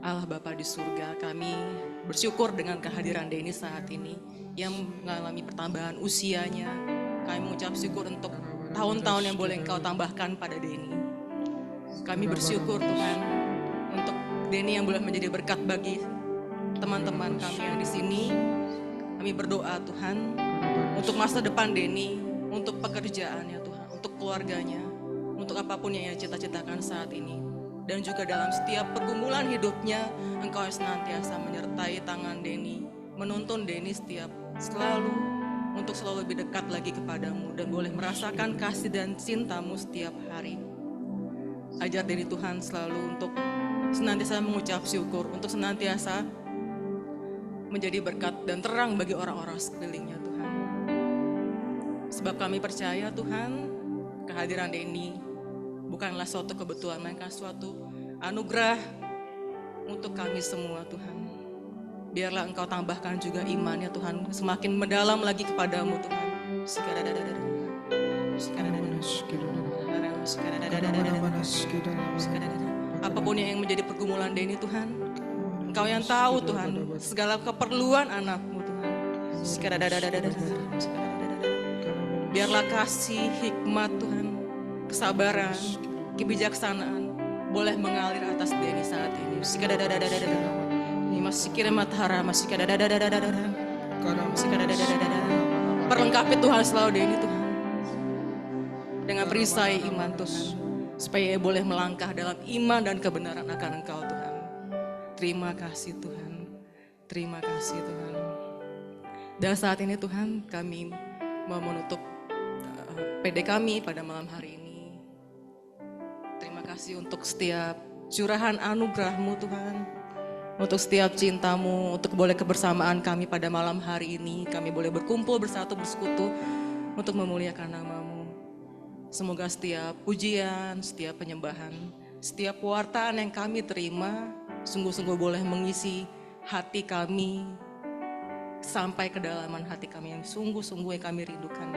S2: Allah Bapa di surga, kami bersyukur dengan kehadiran Denny saat ini yang mengalami pertambahan usianya. Kami mengucap syukur untuk tahun-tahun yang boleh Engkau tambahkan pada Denny. Kami bersyukur Tuhan untuk Denny yang boleh menjadi berkat bagi teman-teman kami yang di sini. Kami berdoa Tuhan untuk masa depan Denny, untuk pekerjaannya Tuhan, untuk keluarganya, untuk apapun yang ia cita-citakan saat ini. Dan juga dalam setiap pergumulan hidupnya, Engkau senantiasa menyertai tangan Denny, menuntun Denny selalu untuk selalu lebih dekat lagi kepadamu dan boleh merasakan kasih dan cintamu setiap hari. Ajar Denny Tuhan selalu untuk senantiasa mengucap syukur, untuk senantiasa menjadi berkat dan terang bagi orang-orang sekelilingnya Tuhan. Sebab kami percaya Tuhan, kehadiran Denny bukanlah suatu kebetulan, melainkan suatu anugerah untuk kami semua Tuhan. Biarlah Engkau tambahkan juga imannya Tuhan, semakin mendalam lagi kepadamu Tuhan. Apapun yang menjadi pergumulan Denny Tuhan, Engkau yang tahu Tuhan, segala keperluan anakmu Tuhan. Biarlah kasih, hikmat Tuhan, kesabaran, kebijaksanaan boleh mengalir atas Denny saat ini. Perlengkapi Tuhan selalu Denny Tuhan dengan perisai iman Tuhan, supaya ia boleh melangkah dalam iman dan kebenaran akan Engkau Tuhan. Terima kasih Tuhan, terima kasih Tuhan. Dan saat ini Tuhan, kami mau menutup PD kami pada malam hari ini. Terima kasih untuk setiap curahan anugerah-Mu Tuhan, untuk setiap cinta-Mu, untuk boleh kebersamaan kami pada malam hari ini. Kami boleh berkumpul, bersatu, bersekutu untuk memuliakan nama-Mu. Semoga setiap pujian, setiap penyembahan, setiap pewartaan yang kami terima, sungguh-sungguh boleh mengisi hati kami sampai kedalaman hati kami yang sungguh-sungguh yang kami rindukan.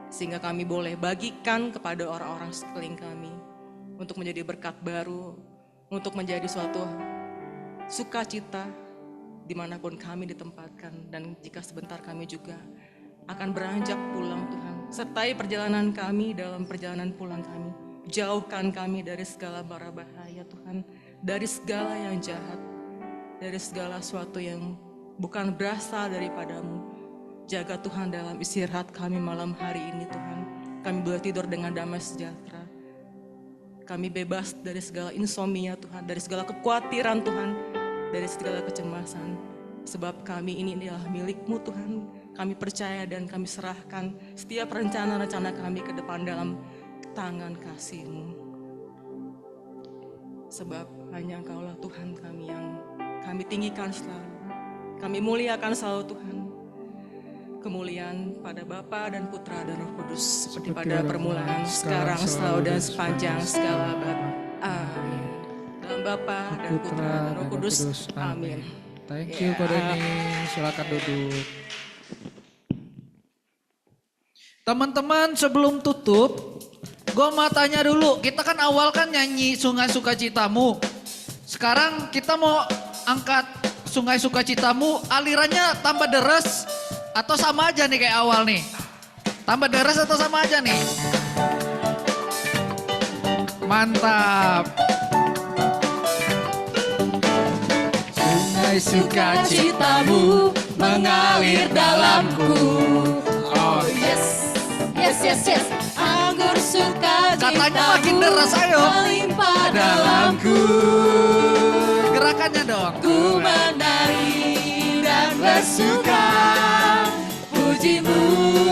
S2: Sehingga kami boleh bagikan kepada orang-orang sekeliling kami untuk menjadi berkat baru, untuk menjadi suatu sukacita dimanapun kami ditempatkan. Dan jika sebentar kami juga akan beranjak pulang Tuhan, sertai perjalanan kami dalam perjalanan pulang kami. Jauhkan kami dari segala mara bahaya Tuhan, dari segala yang jahat, dari segala sesuatu yang bukan berasal daripadamu. Jaga Tuhan dalam istirahat kami malam hari ini Tuhan. Kami boleh tidur dengan damai sejahtera. Kami bebas dari segala insomnia Tuhan, dari segala kekhawatiran Tuhan, dari segala kecemasan. Sebab kami ini adalah milik-Mu Tuhan. Kami percaya dan kami serahkan setiap rencana-rencana kami ke depan dalam tangan kasih-Mu. Sebab hanya Engkaulah Tuhan kami yang kami tinggikan selalu. Kami muliakan selalu Tuhan. Kemuliaan pada Bapa dan Putra dan Roh Kudus, seperti pada permulaan, sekarang, selalu, dan sepanjang segala abad. Amin. Dalam Bapa dan Putra dan Roh Kudus. Amin.
S3: Thank you Ko Denny, silakan duduk. Teman-teman sebelum tutup, gue mau tanya dulu, kita kan awal kan nyanyi Sungai Sukacitamu. Sekarang kita mau angkat Sungai Sukacitamu, alirannya tambah deres atau sama aja nih kayak awal nih? Tambah deres atau sama aja nih? Mantap. Sungai Sukacitamu mengalir dalamku. Oh
S6: Yes, yes, yes, yes. Anggur
S1: sukacitamu
S3: Katanya makin deras, ayo.
S1: melimpah dalamku.
S3: Gerakannya dong.
S1: Ku menari dan bersuka, pujimu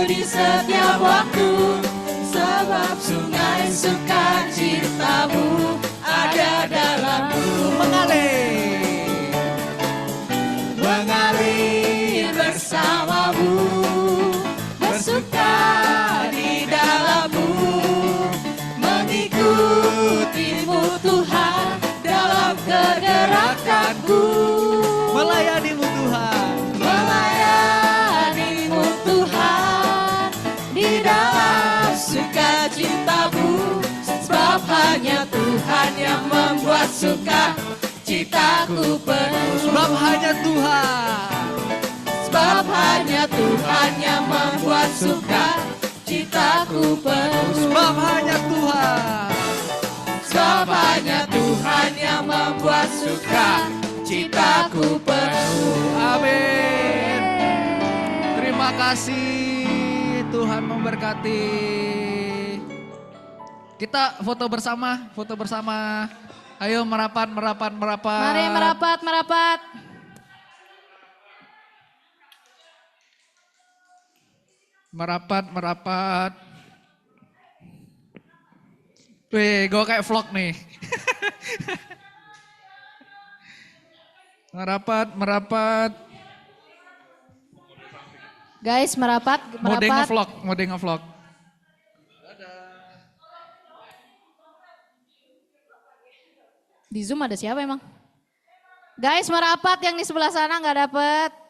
S1: di setiap waktu, sebab sungai sukacitamu ada dalamku. Mengalir bersamamu, bersuka di dalammu, mengikutimu Tuhan dalam kegerakanku.
S3: Melayanimu Tuhan.
S1: Melayanimu Tuhan di dalam sukacitamu, sebab hanya Tuhan yang membuat sukacitaku penuh.
S3: Sebab hanya Tuhan.
S1: Sebab hanya Tuhan yang membuat sukacitaku penuh.
S3: Sebab hanya Tuhan.
S1: Sebab hanya Tuhan yang membuat sukacitaku penuh.
S3: Amin. Terima kasih, Tuhan memberkati. Kita foto bersama, foto bersama. Ayo merapat, merapat, merapat.
S1: Mari merapat, merapat.
S3: Merapat, merapat. Wih, gue kayak vlog nih. Merapat, merapat.
S1: Guys, merapat,
S3: Mode
S1: merapat.
S3: ngevlog, mode ngevlog.
S1: Di Zoom ada siapa emang? Guys, merapat yang di sebelah sana nggak dapet.